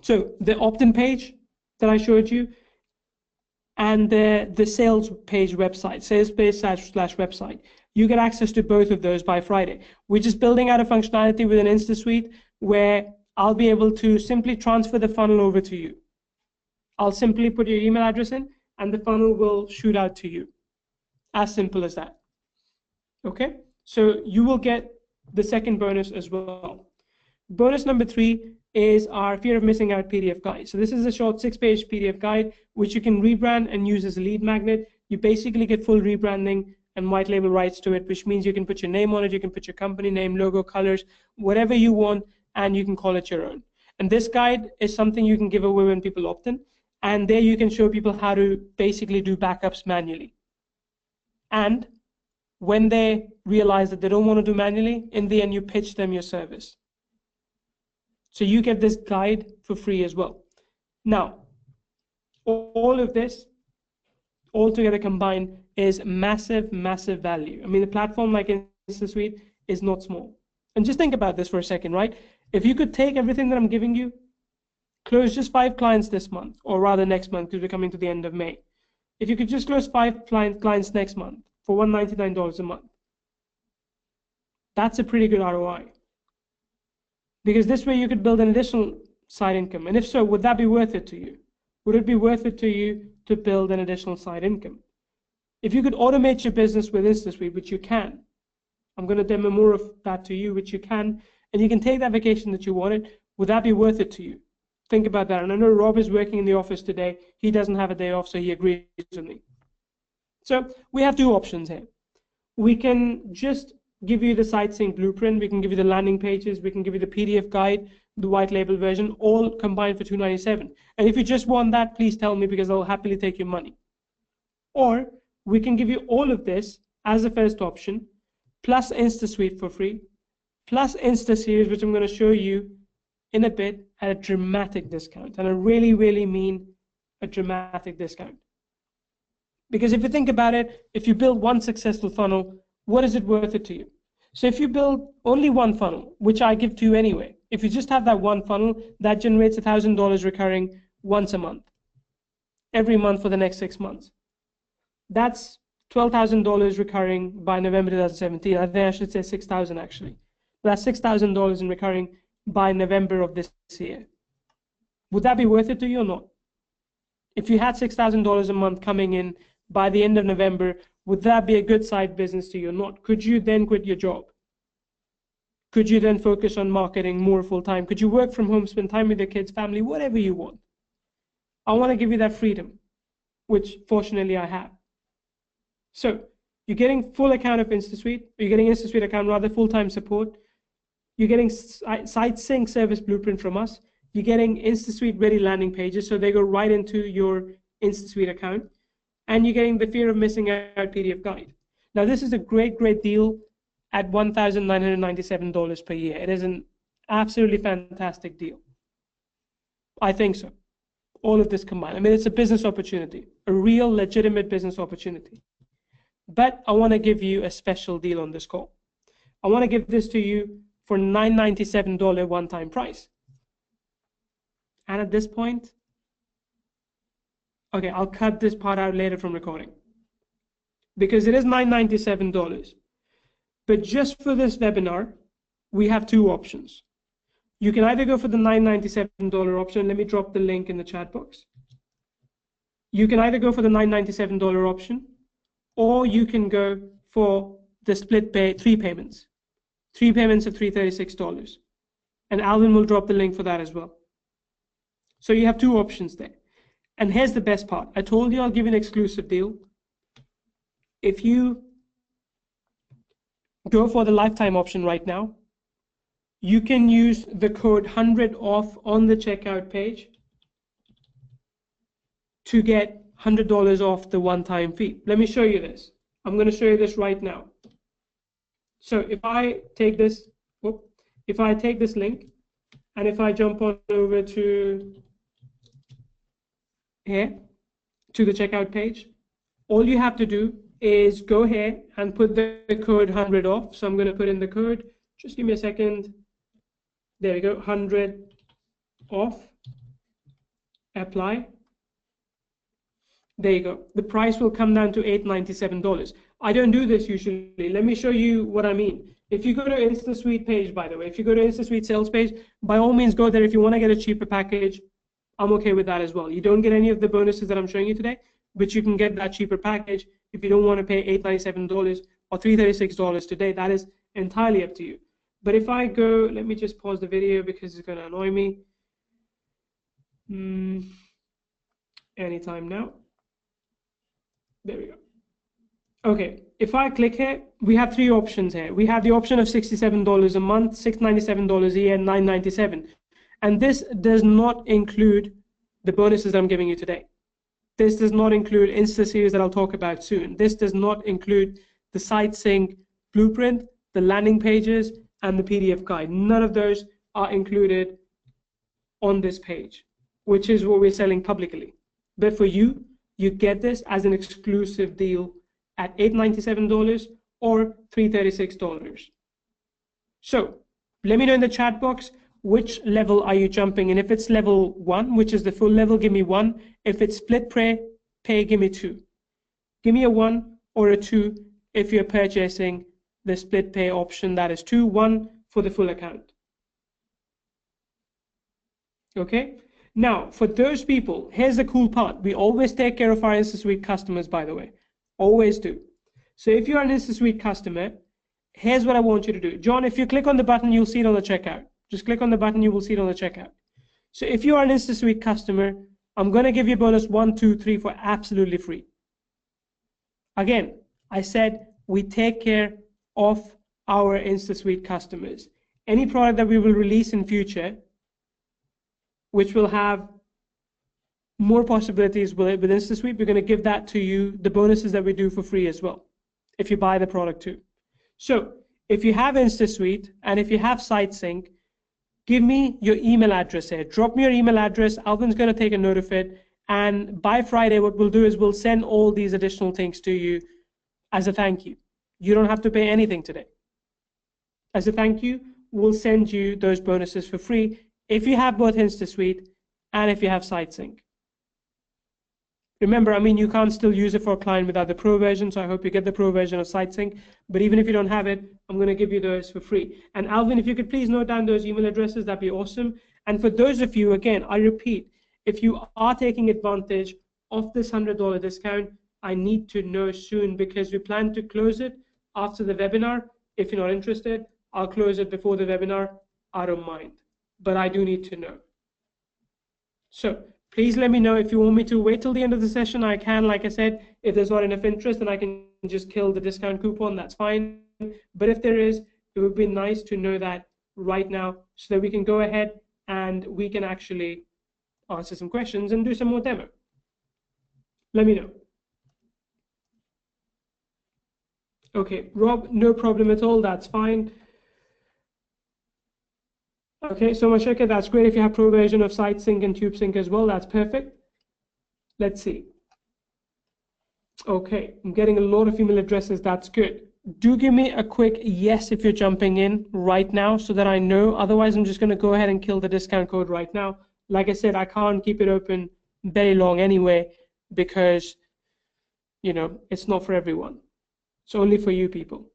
So the opt-in page that I showed you, and the sales page website, sales page / website, you get access to both of those by Friday. We're just building out a functionality within InstaSuite where I'll be able to simply transfer the funnel over to you. I'll simply put your email address in and the funnel will shoot out to you. As simple as that. Okay, so you will get the second bonus as well. Bonus number 3 is our fear of missing out PDF guide. So this is a short 6-page PDF guide which you can rebrand and use as a lead magnet. You basically get full rebranding and white label rights to it, which means you can put your name on it, you can put your company name, logo, colors, whatever you want, and you can call it your own. And this guide is something you can give away when people opt in, and there you can show people how to basically do backups manually. And when they realize that they don't want to do manually, in the end you pitch them your service. So you get this guide for free as well. Now, all of this, all together combined, is massive, massive value. I mean, a platform like InstaSuite is not small. And just think about this for a second, right? If you could take everything that I'm giving you, close just 5 clients this month, or rather next month, because we're coming to the end of May. If you could just close 5 clients next month for $199 a month, that's a pretty good ROI. Because this way you could build an additional side income. And if so, would that be worth it to you? Would it be worth it to you to build an additional side income? If you could automate your business with InstaSuite, which you can, I'm going to demo more of that to you, which you can, and you can take that vacation that you wanted, would that be worth it to you? Think about that. And I know Rob is working in the office today. He doesn't have a day off, so he agrees with me. So we have 2 options here. We can just give you the Sitesync blueprint, we can give you the landing pages, we can give you the PDF guide, the white label version, all combined for $297. And if you just want that, please tell me, because I'll happily take your money. Or we can give you all of this as a first option, plus InstaSuite for free, plus InstaSeries, which I'm going to show you in a bit at a dramatic discount. And I really, really mean a dramatic discount. Because if you think about it, if you build one successful funnel, what is it worth it to you? So if you build only one funnel, which I give to you anyway, if you just have that one funnel, that generates $1,000 recurring once a month, every month for the next 6 months. That's $12,000 recurring by November 2017. I think I should say 6,000 actually. That's $6,000 in recurring by November of this year. Would that be worth it to you or not? If you had $6,000 a month coming in by the end of November, would that be a good side business to you or not? Could you then quit your job? Could you then focus on marketing more full time? Could you work from home, spend time with your kids, family, whatever you want? I want to give you that freedom, which fortunately I have. So you're getting full account of InstaSuite, you're getting InstaSuite account rather, full-time support. You're getting Sitesync service blueprint from us. You're getting InstaSuite ready landing pages, so they go right into your InstaSuite account. And you're getting the fear of missing out PDF guide. Now this is a great, great deal at $1,997 per year. It is an absolutely fantastic deal. I think so. All of this combined. I mean, it's a business opportunity, a real legitimate business opportunity. But I want to give you a special deal on this call. I want to give this to you for $997 one-time price. And at this point, okay, I'll cut this part out later from recording because it is $997. But just for this webinar, we have 2 options. You can either go for the $997 option. Let me drop the link in the chat box. You can either go for the $997 option, or you can go for the split pay, 3 payments. 3 payments of $336. And Alvin will drop the link for that as well. So you have 2 options there. And here's the best part. I told you I'll give you an exclusive deal. If you go for the lifetime option right now, you can use the code 100 off on the checkout page to get $100 off the one-time fee. Let me show you this. I'm going to show you this right now. So if I take this, link, and if I jump on over to here, to the checkout page, all you have to do is go here and put the code 100 off. So I'm going to put in the code. Just give me a second. There we go, 100 off. Apply. There you go. The price will come down to $897. I don't do this usually. Let me show you what I mean. If you go to InstaSuite page, by the way, if you go to InstaSuite sales page, by all means go there. If you want to get a cheaper package, I'm okay with that as well. You don't get any of the bonuses that I'm showing you today, but you can get that cheaper package if you don't want to pay $897 or $336 today. That is entirely up to you. But if I go, let me just pause the video because it's going to annoy me. Anytime now. There we go. Okay, if I click here, we have three options here. We have the option of $67 a month, $697 a year, and $997. And this does not include the bonuses that I'm giving you today. This does not include Insta series that I'll talk about soon. This does not include the Sitesync blueprint, the landing pages, and the PDF guide. None of those are included on this page, which is what we're selling publicly. But for you, you get this as an exclusive deal at $897 or $336. So let me know in the chat box, which level are you jumping in? If it's level 1, which is the full level, give me 1. If it's split pay, give me 2. Give me a 1 or a 2 if you're purchasing the split pay option, that is 2, 1 for the full account. Okay? Now, for those people, here's the cool part. We always take care of our InstaSuite customers, by the way. Always do. So if you're an InstaSuite customer, here's what I want you to do. John, if you click on the button, you'll see it on the checkout. Just click on the button, you will see it on the checkout. So if you are an InstaSuite customer, I'm going to give you bonus 1, 2, 3 for absolutely free. Again, I said we take care of our InstaSuite customers. Any product that we will release in future, which will have more possibilities with InstaSuite, we're going to give that to you, the bonuses that we do for free as well, if you buy the product too. So if you have InstaSuite and if you have Sitesync, give me your email address here. Drop me your email address. Alvin's going to take a note of it. And by Friday, what we'll do is we'll send all these additional things to you as a thank you. You don't have to pay anything today. As a thank you, we'll send you those bonuses for free if you have both InstaSuite and if you have Sitesync. Remember, I mean, you can't still use it for a client without the pro version, so I hope you get the pro version of Sitesync. But even if you don't have it, I'm going to give you those for free. And Alvin, if you could please note down those email addresses, that'd be awesome. And for those of you, again, I repeat, if you are taking advantage of this $100 discount, I need to know soon because we plan to close it after the webinar. If you're not interested, I'll close it before the webinar. I don't mind, but I do need to know. So please let me know. If you want me to wait till the end of the session, I can. Like I said, if there's not enough interest, then I can just kill the discount coupon. That's fine. But if there is, it would be nice to know that right now so that we can go ahead and we can actually answer some questions and do some more demo. Let me know. Okay, Rob, no problem at all. That's fine. Okay, so Mashika, that's great. If you have pro version of Sitesync and TubeSync as well, that's perfect. Let's see. Okay, I'm getting a lot of email addresses. That's good. Do give me a quick yes if you're jumping in right now so that I know. Otherwise, I'm just going to go ahead and kill the discount code right now. Like I said, I can't keep it open very long anyway because, you know, it's not for everyone. It's only for you people.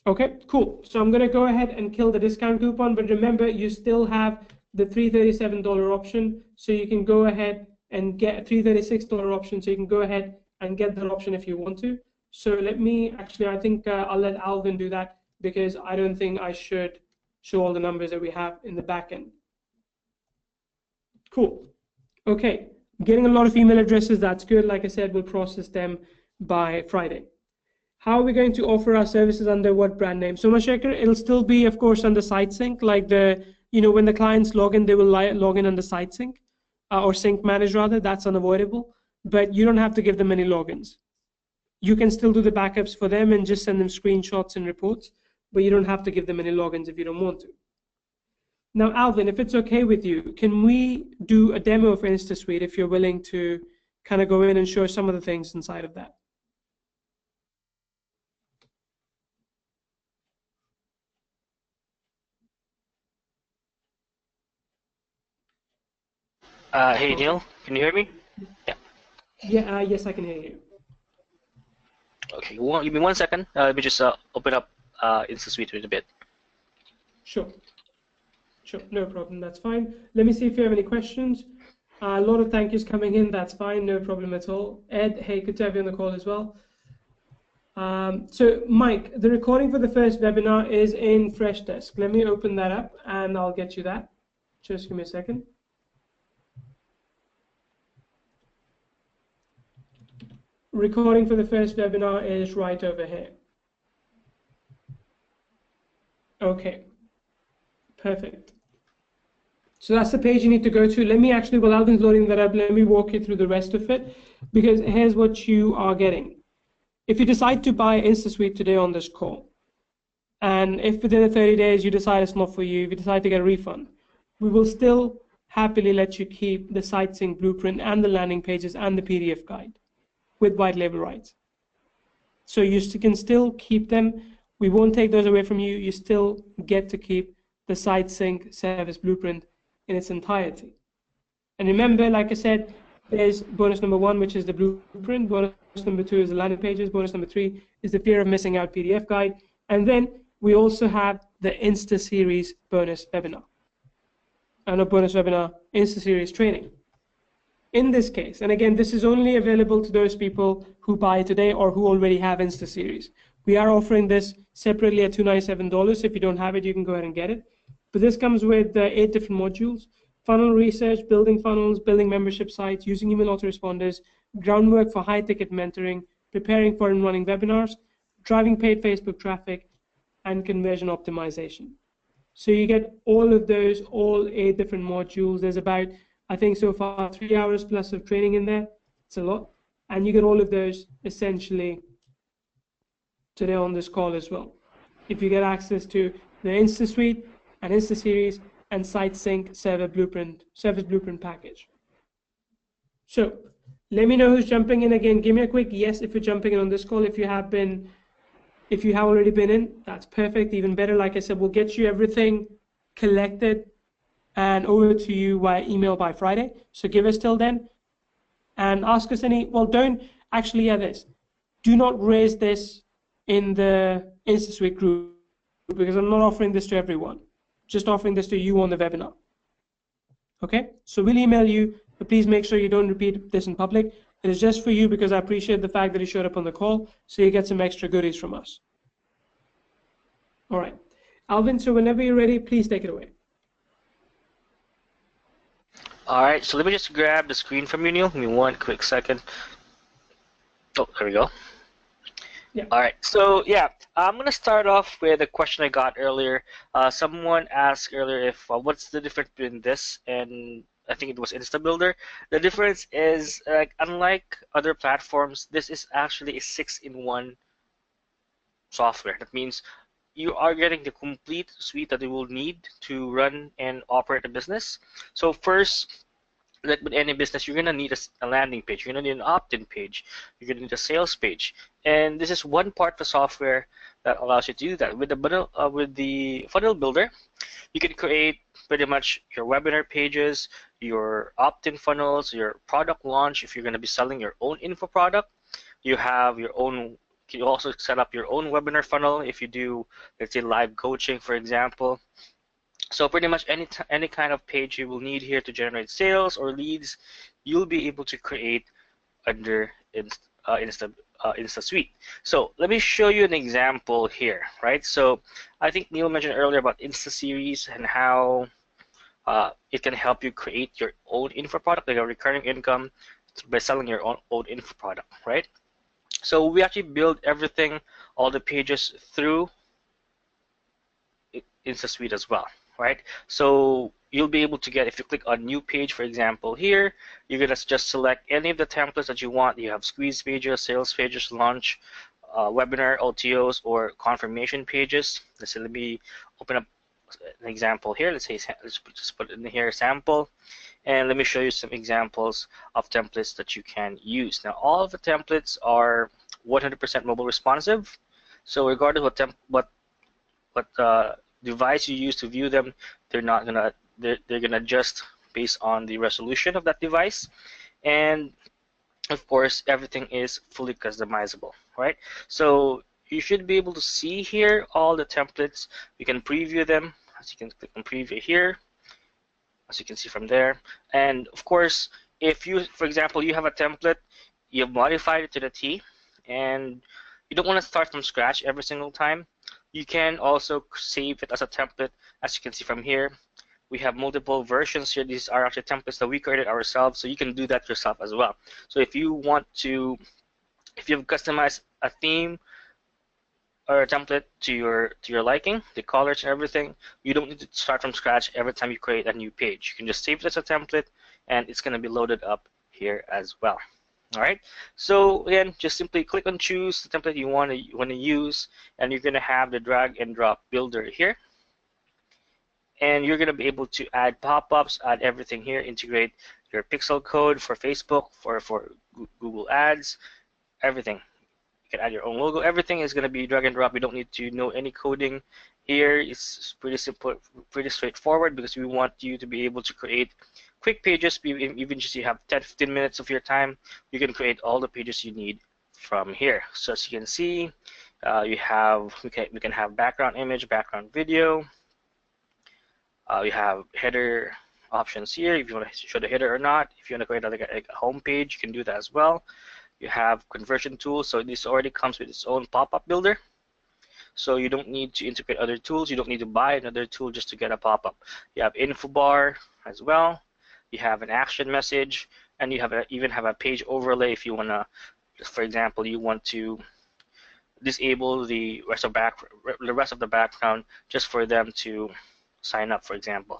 Okay, cool. So I'm going to go ahead and kill the discount coupon, but remember, you still have the $337 option, so you can go ahead and get a $336 option, so you can go ahead and get that option if you want to. So let me actually, I think I'll let Alvin do that because I don't think I should show all the numbers that we have in the back end. Cool. Okay, getting a lot of email addresses, that's good. Like I said, we'll process them by Friday. How are we going to offer our services under what brand name? So Mashekar, it'll still be, of course, under Sitesync. Like when the clients log in, they will log in under Sitesync or Sync Manage rather. That's unavoidable. But you don't have to give them any logins. You can still do the backups for them and just send them screenshots and reports, but you don't have to give them any logins if you don't want to. Now, Alvin, if it's okay with you, can we do a demo of InstaSuite if you're willing to kind of go in and show some of the things inside of that? Hey Neil, can you hear me? Yeah. Yeah, yes, I can hear you. Okay, give me 1 second. Let me just open up InstaSuite in a bit. Sure. Sure, no problem, that's fine. Let me see if you have any questions. A lot of thank yous coming in, that's fine, no problem at all. Ed, hey, good to have you on the call as well. So Mike, the recording for the first webinar is in Freshdesk. Let me open that up and I'll get you that. Just give me a second. Recording for the first webinar is right over here. Okay, perfect. So that's the page you need to go to. Let me actually, while Alvin's loading that up, let me walk you through the rest of it, because here's what you are getting. If you decide to buy InstaSuite today on this call, and if within the 30 days you decide it's not for you, if you decide to get a refund, we will still happily let you keep the Sitesync blueprint and the landing pages and the PDF guide with white label rights. So you can still keep them. We won't take those away from you. You still get to keep the Sitesync service blueprint in its entirety. And remember, like I said, there's bonus number 1, which is the blueprint. Bonus number 2 is the landing pages. Bonus number 3 is the fear of missing out PDF guide. And then we also have the Insta Series bonus webinar. And a bonus webinar, Insta Series training. In this case, and again, this is only available to those people who buy today or who already have Insta Series. We are offering this separately at $297. If you don't have it, you can go ahead and get it. But this comes with 8 different modules: funnel research, building funnels, building membership sites, using email autoresponders, groundwork for high-ticket mentoring, preparing for and running webinars, driving paid Facebook traffic, and conversion optimization. So you get all of those, all 8 different modules. There's about, I think so far, 3 hours plus of training in there. It's a lot. And you get all of those essentially today on this call as well. If you get access to the InstaSuite and Insta Series and Sitesync service blueprint package. So let me know who's jumping in. Again, give me a quick yes if you're jumping in on this call. If you have already been in, that's perfect. Even better, like I said, we'll get you everything collected and over to you via email by Friday. So give us till then and ask us any, well, don't actually, this. Do not raise this in the InstaSuite group, because I'm not offering this to everyone, just offering this to you on the webinar. Okay, so we'll email you, but please make sure you don't repeat this in public. It is just for you, because I appreciate the fact that you showed up on the call, so you get some extra goodies from us. All right, Alvin, so whenever you're ready, please take it away. All right, so let me just grab the screen from you, Neil. Give me 1 quick second. Oh, there we go. Yeah. All right, so yeah, I'm gonna start off with a question I got earlier. Someone asked earlier if what's the difference between this and I think it was InstaBuilder. The difference is, unlike other platforms, this is actually a 6-in-1 software. That means you are getting the complete suite that you will need to run and operate a business. So first, like with any business, you're gonna need a landing page, you're gonna need an opt-in page, you're gonna need a sales page, and this is one part of the software that allows you to do that. With the funnel builder, you can create pretty much your webinar pages, your opt-in funnels, your product launch. If you're gonna be selling your own info product, you have your own. You also set up your own webinar funnel if you do, let's say, live coaching, for example. So pretty much any kind of page you will need here to generate sales or leads, you'll be able to create under InstaSuite. So let me show you an example here, right? So I think Neil mentioned earlier about Insta Series and how It can help you create your own info product, like a recurring income by selling your own info product, right? So we actually build everything, all the pages through InstaSuite as well, right? So you'll be able to get, if you click on new page, for example, here, you're gonna just select any of the templates that you want. You have squeeze pages, sales pages, launch, webinar, LTOs, or confirmation pages. Let me open up an example here. Let's say, let's just put in here sample, and let me show you some examples of templates that you can use. Now, all of the templates are 100% mobile responsive. So regardless what device you use to view them, they're gonna adjust based on the resolution of that device, and of course everything is fully customizable, right? So you should be able to see here all the templates. You can preview them, as you can click on preview here, as you can see from there. And of course, if you, for example, you have a template, you've modified it to the T, and you don't want to start from scratch every single time, you can also save it as a template. As you can see from here, we have multiple versions here. These are actually templates that we created ourselves, so you can do that yourself as well. So if you want to, if you've customized a theme or a template to your liking, the colors and everything, you don't need to start from scratch every time you create a new page. You can just save it as a template, and it's going to be loaded up here as well. All right. So again, just simply click on choose the template you want to use, and you're going to have the drag and drop builder here. And you're going to be able to add pop-ups, add everything here, integrate your pixel code for Facebook, for Google Ads, everything. You can add your own logo. Everything is going to be drag and drop. You don't need to know any coding here. It's pretty simple, pretty straightforward, because we want you to be able to create quick pages. Even just you have 10-15 minutes of your time, you can create all the pages you need from here. So as you can see, we can have background image, background video. We have header options here, if you want to show the header or not. If you want to create like a home page, you can do that as well. You have conversion tools, so this already comes with its own pop-up builder. So you don't need to integrate other tools. You don't need to buy another tool just to get a pop-up. You have info bar as well. You have an action message, and you have even have a page overlay if you want to, for example, you want to disable the rest of the background just for them to sign up, for example,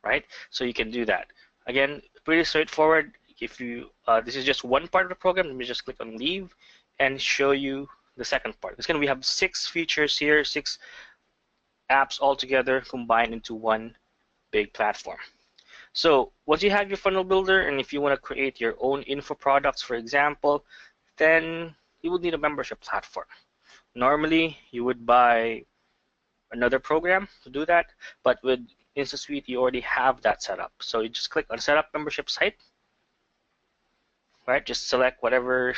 right? So you can do that. Again, pretty straightforward. If you this is just one part of the program, let me just click on leave and show you the second part. We have 6 features here, 6 apps all together combined into one big platform. So once you have your funnel builder, and if you want to create your own info products, for example, then you would need a membership platform. Normally, you would buy another program to do that, but with InstaSuite, you already have that set up. So you just click on Set Up Membership Site, right? Just select whatever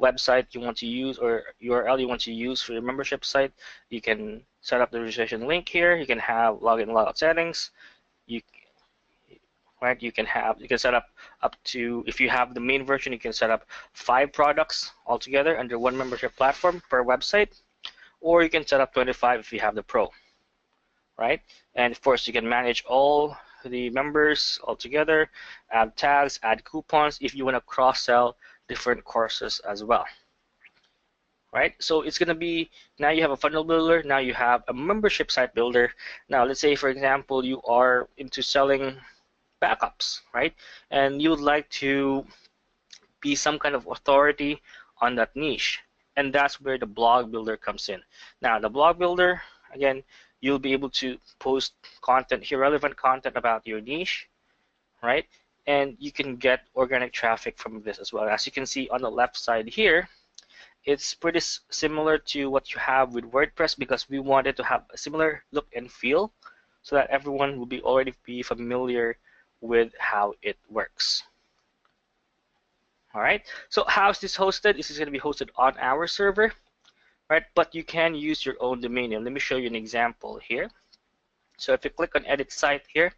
website you want to use or URL you want to use for your membership site. You can set up the registration link here. You can have login and logout settings. You can set up to, if you have the main version, you can set up 5 products altogether under one membership platform per website, or you can set up 25 if you have the Pro, right? And of course, you can manage all the members all together, add tags, add coupons if you want to cross-sell different courses as well, right? So it's going to be, now you have a funnel builder, now you have a membership site builder. Now let's say, for example, you are into selling backups, right? And you would like to be some kind of authority on that niche. And that's where the blog builder comes in. Now the blog builder, again, you'll be able to post content here, relevant content about your niche, right? And you can get organic traffic from this as well. As you can see on the left side here, it's pretty similar to what you have with WordPress, because we wanted to have a similar look and feel so that everyone will already be familiar with how it works. All right, so how is this hosted? This is going to be hosted on our server, right? But you can use your own domain name. Let me show you an example here. So if you click on edit site here,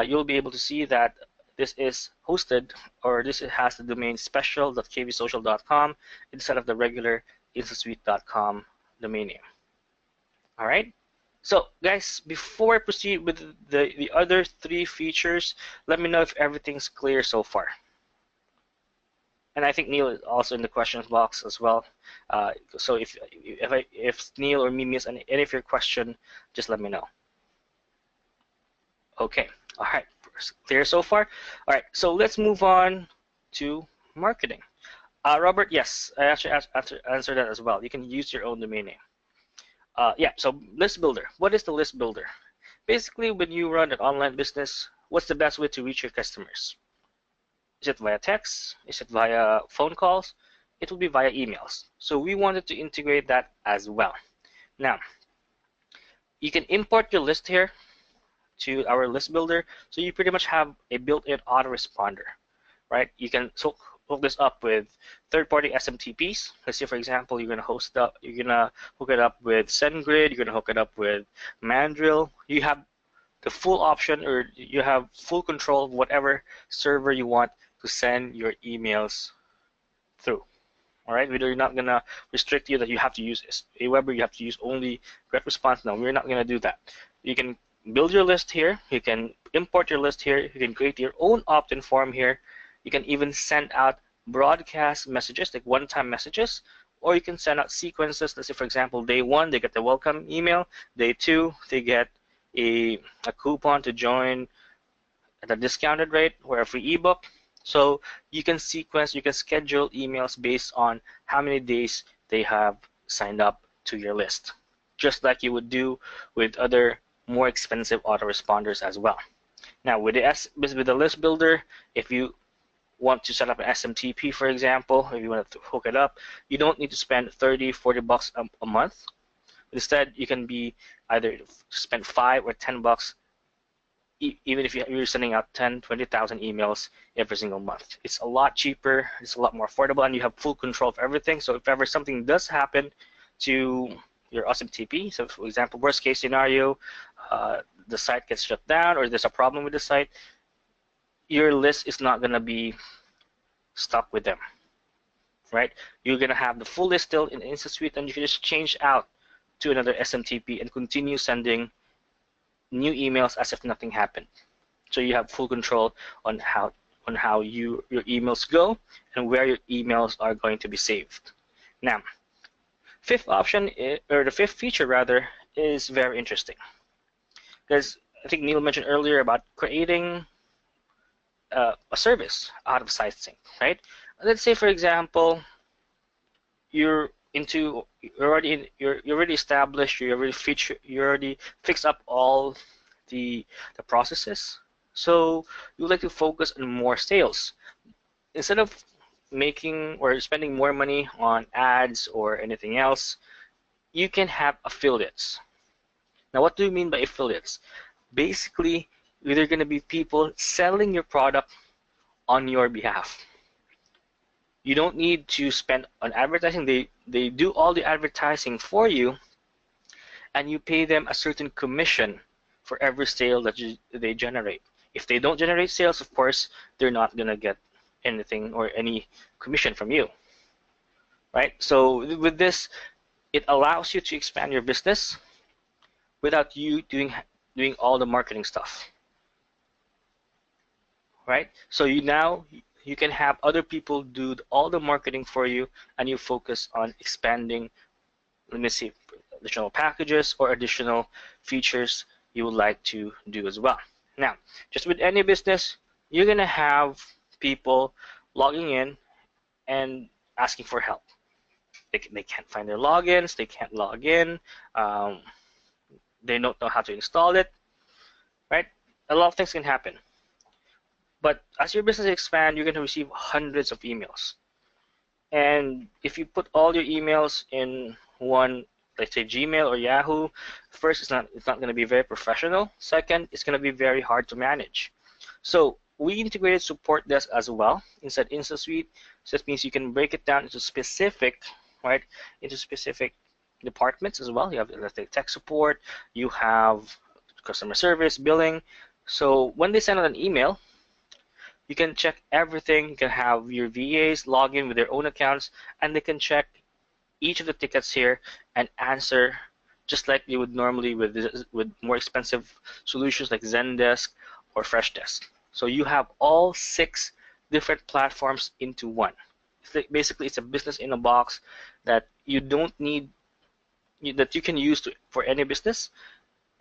you'll be able to see that this is hosted, or this has the domain special.kvsocial.com instead of the regular instasuite.com domain name. All right, So guys, before I proceed with the other three features, let me know if everything's clear so far. And I think Neil is also in the questions box as well. So if Neil or me miss any of your question, just let me know. Okay, all right, clear so far? All right, so let's move on to marketing. Robert, yes, I actually answered that as well. You can use your own domain name. Yeah, so list builder. What is the list builder? Basically, when you run an online business, what's the best way to reach your customers? Is it via text? Is it via phone calls? It will be via emails. So we wanted to integrate that as well. Now, you can import your list here to our list builder. So you pretty much have a built-in autoresponder, right? You can hook this up with third-party SMTPs. Let's say, for example, you're gonna hook it up with SendGrid. You're gonna hook it up with Mandrill. You have the full option, or you have full control of whatever server you want to send your emails through. All right, we're not gonna restrict you that you have to use Aweber, you have to use only GetResponse. No, we're not gonna do that. You can build your list here. You can import your list here. You can create your own opt-in form here. You can even send out broadcast messages, like one-time messages, or you can send out sequences. Let's say, for example, day 1, they get the welcome email. Day 2, they get a coupon to join at a discounted rate or a free ebook. So you can schedule emails based on how many days they have signed up to your list, just like you would do with other more expensive autoresponders as well. Now with the list builder, if you want to set up an SMTP, for example, if you want to hook it up, you don't need to spend 30, 40 bucks a month. Instead, you can be either spend 5 or 10 bucks even if you're sending out 10, 20,000 emails every single month. It's a lot cheaper, it's a lot more affordable, and you have full control of everything. So if ever something does happen to your SMTP, so for example, worst case scenario, the site gets shut down or there's a problem with the site, your list is not going to be stuck with them, right? You're going to have the full list still in InstaSuite, and you can just change out to another SMTP and continue sending new emails as if nothing happened. So you have full control on how your emails go and where your emails are going to be saved. Now, the fifth feature rather is very interesting, because I think Neil mentioned earlier about creating a service out of Sitesync, right? Let's say, for example, you're already established, you already fixed up all the processes. So you would like to focus on more sales. Instead of making or spending more money on ads or anything else, you can have affiliates. Now, what do you mean by affiliates? Basically, they're going to be people selling your product on your behalf. You don't need to spend on advertising. They do all the advertising for you, and you pay them a certain commission for every sale that they generate. If they don't generate sales, of course, they're not going to get anything or any commission from you, right? So with this, it allows you to expand your business without you doing all the marketing stuff, right? So you can have other people do all the marketing for you, and you focus on expanding, let me see, additional packages or additional features you would like to do as well. Now, just with any business, you're going to have people logging in and asking for help. They can't find their logins, they can't log in, they don't know how to install it, right? A lot of things can happen. But as your business expands, you're going to receive hundreds of emails. And if you put all your emails in one, let's say Gmail or Yahoo, first, it's not going to be very professional. Second, it's going to be very hard to manage. So we integrated support desk as well inside InstaSuite. So that means you can break it down into specific, right, into specific departments as well. You have, let's say, tech support, you have customer service, billing. So when they send out an email, you can check everything. You can have your VAs log in with their own accounts, and they can check each of the tickets here and answer just like you would normally with more expensive solutions like Zendesk or Freshdesk. So you have all 6 different platforms into one. Basically, it's a business in a box that you don't need, that you can use for any business,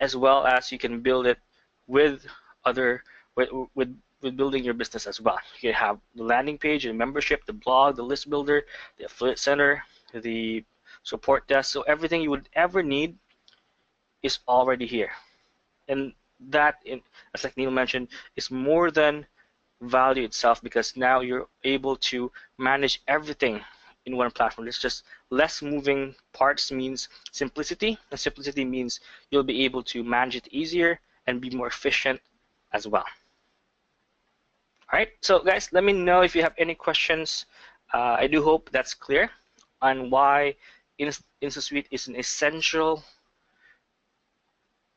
as well as you can build it with other with building your business as well. You have the landing page, the membership, the blog, the list builder, the affiliate center, the support desk. So everything you would ever need is already here. And that, as like Neil mentioned, is more than value itself, because now you're able to manage everything in one platform. It's just less moving parts means simplicity, and simplicity means you'll be able to manage it easier and be more efficient as well. All right, so guys, let me know if you have any questions. I do hope that's clear on why InstaSuite is an essential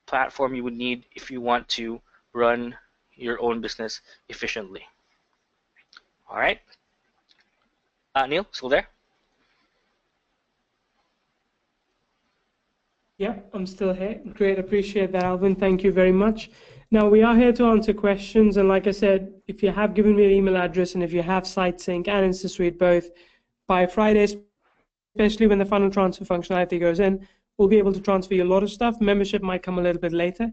platform you would need if you want to run your own business efficiently. All right, Neil, still there? Yeah, I'm still here. Great, appreciate that, Alvin. Thank you very much. Now, we are here to answer questions, and like I said, if you have given me your email address and if you have Sitesync and InstaSuite both, by Friday, especially when the final transfer functionality goes in, we'll be able to transfer you a lot of stuff. Membership might come a little bit later,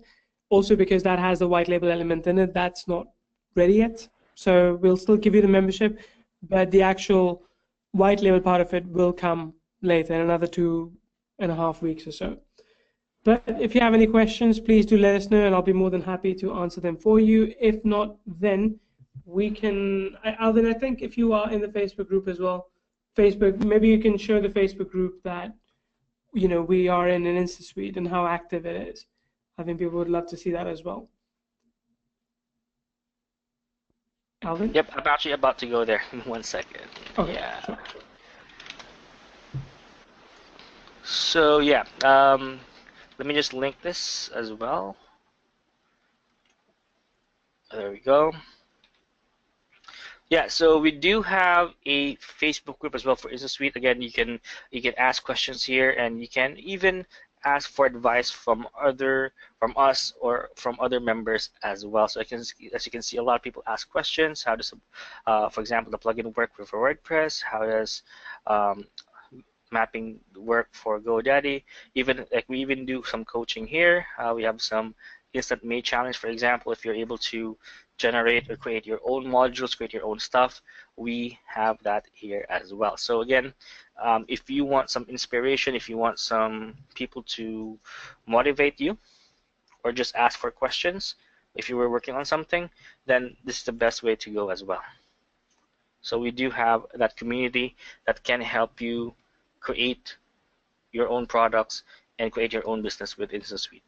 also because that has the white label element in it. That's not ready yet, so we'll still give you the membership, but the actual white label part of it will come later in another 2.5 weeks or so. But if you have any questions, please do let us know, and I'll be more than happy to answer them for you. If not, then we can, Alvin, I think if you are in the Facebook group as well, Facebook, maybe you can show the Facebook group that, we are in an InstaSuite and how active it is. I think people would love to see that as well. Alvin? Yep, I'm actually about to go there in 1 second. Okay, Yeah. sure. So yeah, let me just link this as well. There we go. Yeah, so we do have a Facebook group as well for InstaSuite. Again, you can ask questions here, and you can even ask for advice from us or from other members as well. So as you can see, a lot of people ask questions. How does, for example, the plugin work for WordPress? How does mapping work for GoDaddy? We even do some coaching here. We have some instant May challenge, for example. If you're able to generate or create your own modules, create your own stuff, we have that here as well. So again, if you want some inspiration, if you want some people to motivate you, or just ask for questions, if you were working on something, then this is the best way to go as well. So we do have that community that can help you create your own products and create your own business with InstaSuite.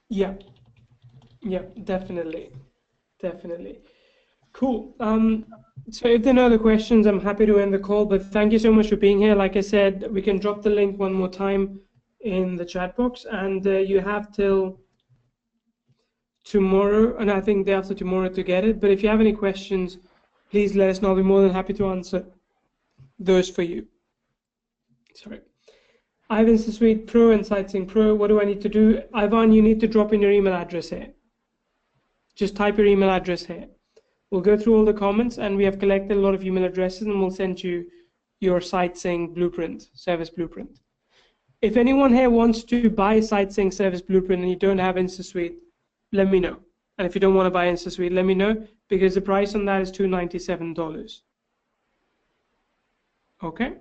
Yeah, definitely. Cool. So if there are no other questions, I'm happy to end the call, but thank you so much for being here. Like I said, we can drop the link one more time in the chat box, and you have till tomorrow, and I think day after tomorrow to get it. But if you have any questions, please let us know. I'll be more than happy to answer those for you. Sorry. I have InstaSuite Pro and Sitesync Pro. What do I need to do? Ivan, you need to drop in your email address here. Just type your email address here. We'll go through all the comments, and we have collected a lot of email addresses, and we'll send you your Sitesync blueprint, service blueprint. If anyone here wants to buy Sitesync service blueprint and you don't have InstaSuite, let me know. And if you don't want to buy InstaSuite, let me know, because the price on that is $297. Okay?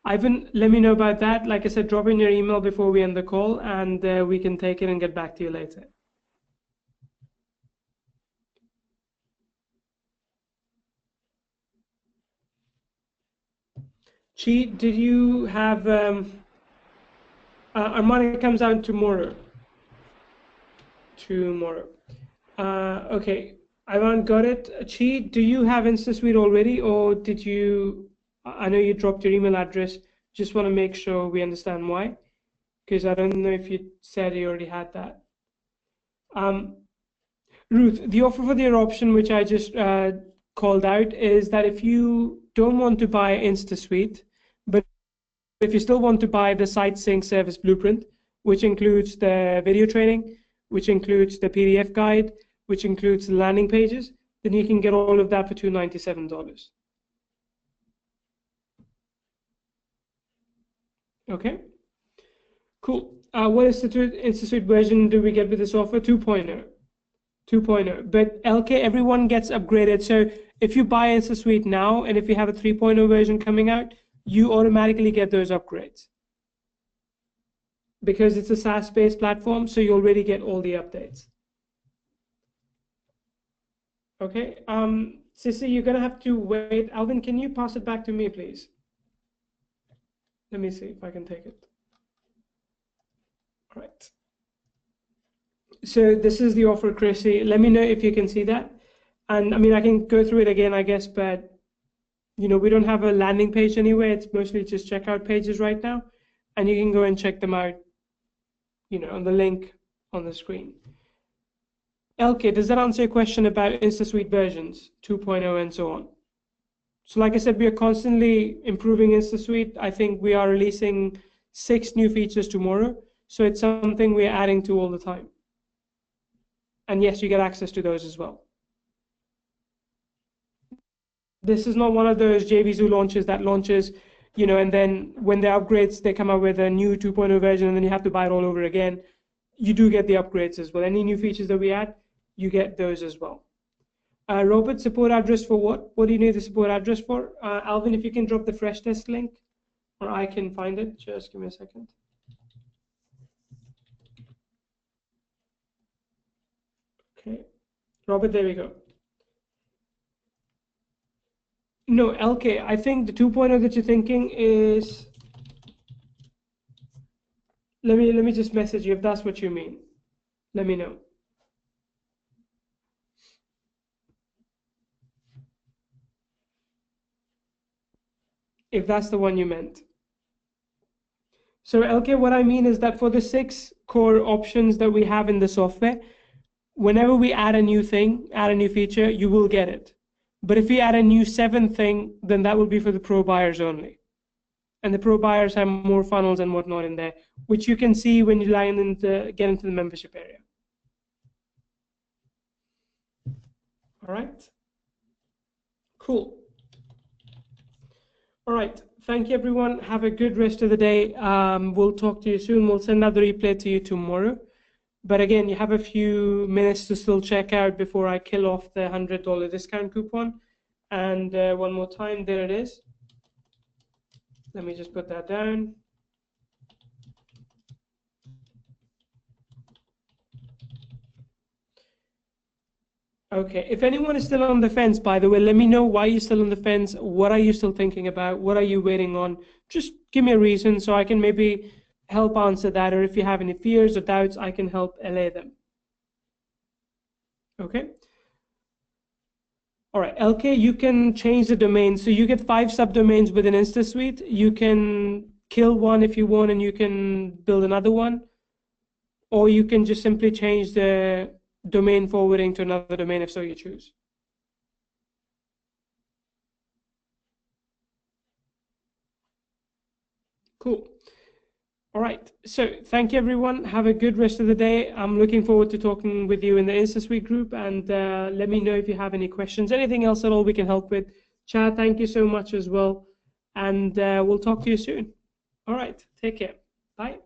Ivan, let me know about that. Like I said, drop in your email before we end the call, and we can take it and get back to you later. Chi, did you have Armani comes out tomorrow. Okay, Ivan, got it. Chi, do you have InstaSuite already, or did you? I know you dropped your email address. Just want to make sure we understand why, because I don't know if you said you already had that. Ruth, the offer for the year option, which I just called out, is that if you don't want to buy InstaSuite, but if you still want to buy the Sitesync service blueprint, which includes the video training, which includes the PDF guide, which includes the landing pages, then you can get all of that for $297. Okay, cool. What InstaSuite version do we get with this offer? 2.0. 2.0. But LK, everyone gets upgraded. So if you buy InstaSuite now, and if you have a 3.0 version coming out, you automatically get those upgrades. Because it's a SaaS-based platform, so you already get all the updates. Okay, Sissy, you're gonna have to wait. Alvin, can you pass it back to me, please? Let me see if I can take it. All right. So this is the offer, Chrissy. Let me know if you can see that. And I mean, I can go through it again, I guess, but you know, we don't have a landing page anyway. It's mostly just checkout pages right now, and you can go and check them out, you know, on the link on the screen. LK, does that answer your question about InstaSuite versions 2.0 and so on? So like I said, we are constantly improving InstaSuite. I think we are releasing 6 new features tomorrow. So it's something we're adding to all the time. And yes, you get access to those as well. This is not one of those JVZoo launches that launches, you know, and then when the upgrades, they come out with a new 2.0 version and then you have to buy it all over again. You do get the upgrades as well. Any new features that we add, you get those as well. Robert, support address for what? What do you need the support address for? Alvin, if you can drop the fresh test link, or I can find it. Just give me a second. Okay, Robert, there we go. No, LK, I think the 2.0 that you're thinking is, let me just message you if that's what you mean. Let me know. If that's the one you meant. So LK, what I mean is that for the 6 core options that we have in the software, whenever we add a new thing, add a new feature, you will get it. But if we add a new 7th thing, then that will be for the pro buyers only. And the pro buyers have more funnels and whatnot in there, which you can see when you get into the membership area. All right. Cool. All right. Thank you, everyone. Have a good rest of the day. We'll talk to you soon. We'll send out the replay to you tomorrow. But again, you have a few minutes to still check out before I kill off the $100 discount coupon. And one more time, there it is. Let me just put that down. Okay, if anyone is still on the fence, by the way, let me know why you're still on the fence. What are you still thinking about? What are you waiting on? Just give me a reason so I can maybe help answer that. Or if you have any fears or doubts, I can help allay them. Okay. All right, LK, you can change the domain. So you get 5 subdomains within InstaSuite. You can kill one if you want, and you can build another one. Or you can just simply change the domain forwarding to another domain if so you choose. Cool. All right. So thank you, everyone. Have a good rest of the day. I'm looking forward to talking with you in the InstaSuite group. And let me know if you have any questions, anything else at all we can help with. Chad, thank you so much as well. And we'll talk to you soon. All right. Take care. Bye.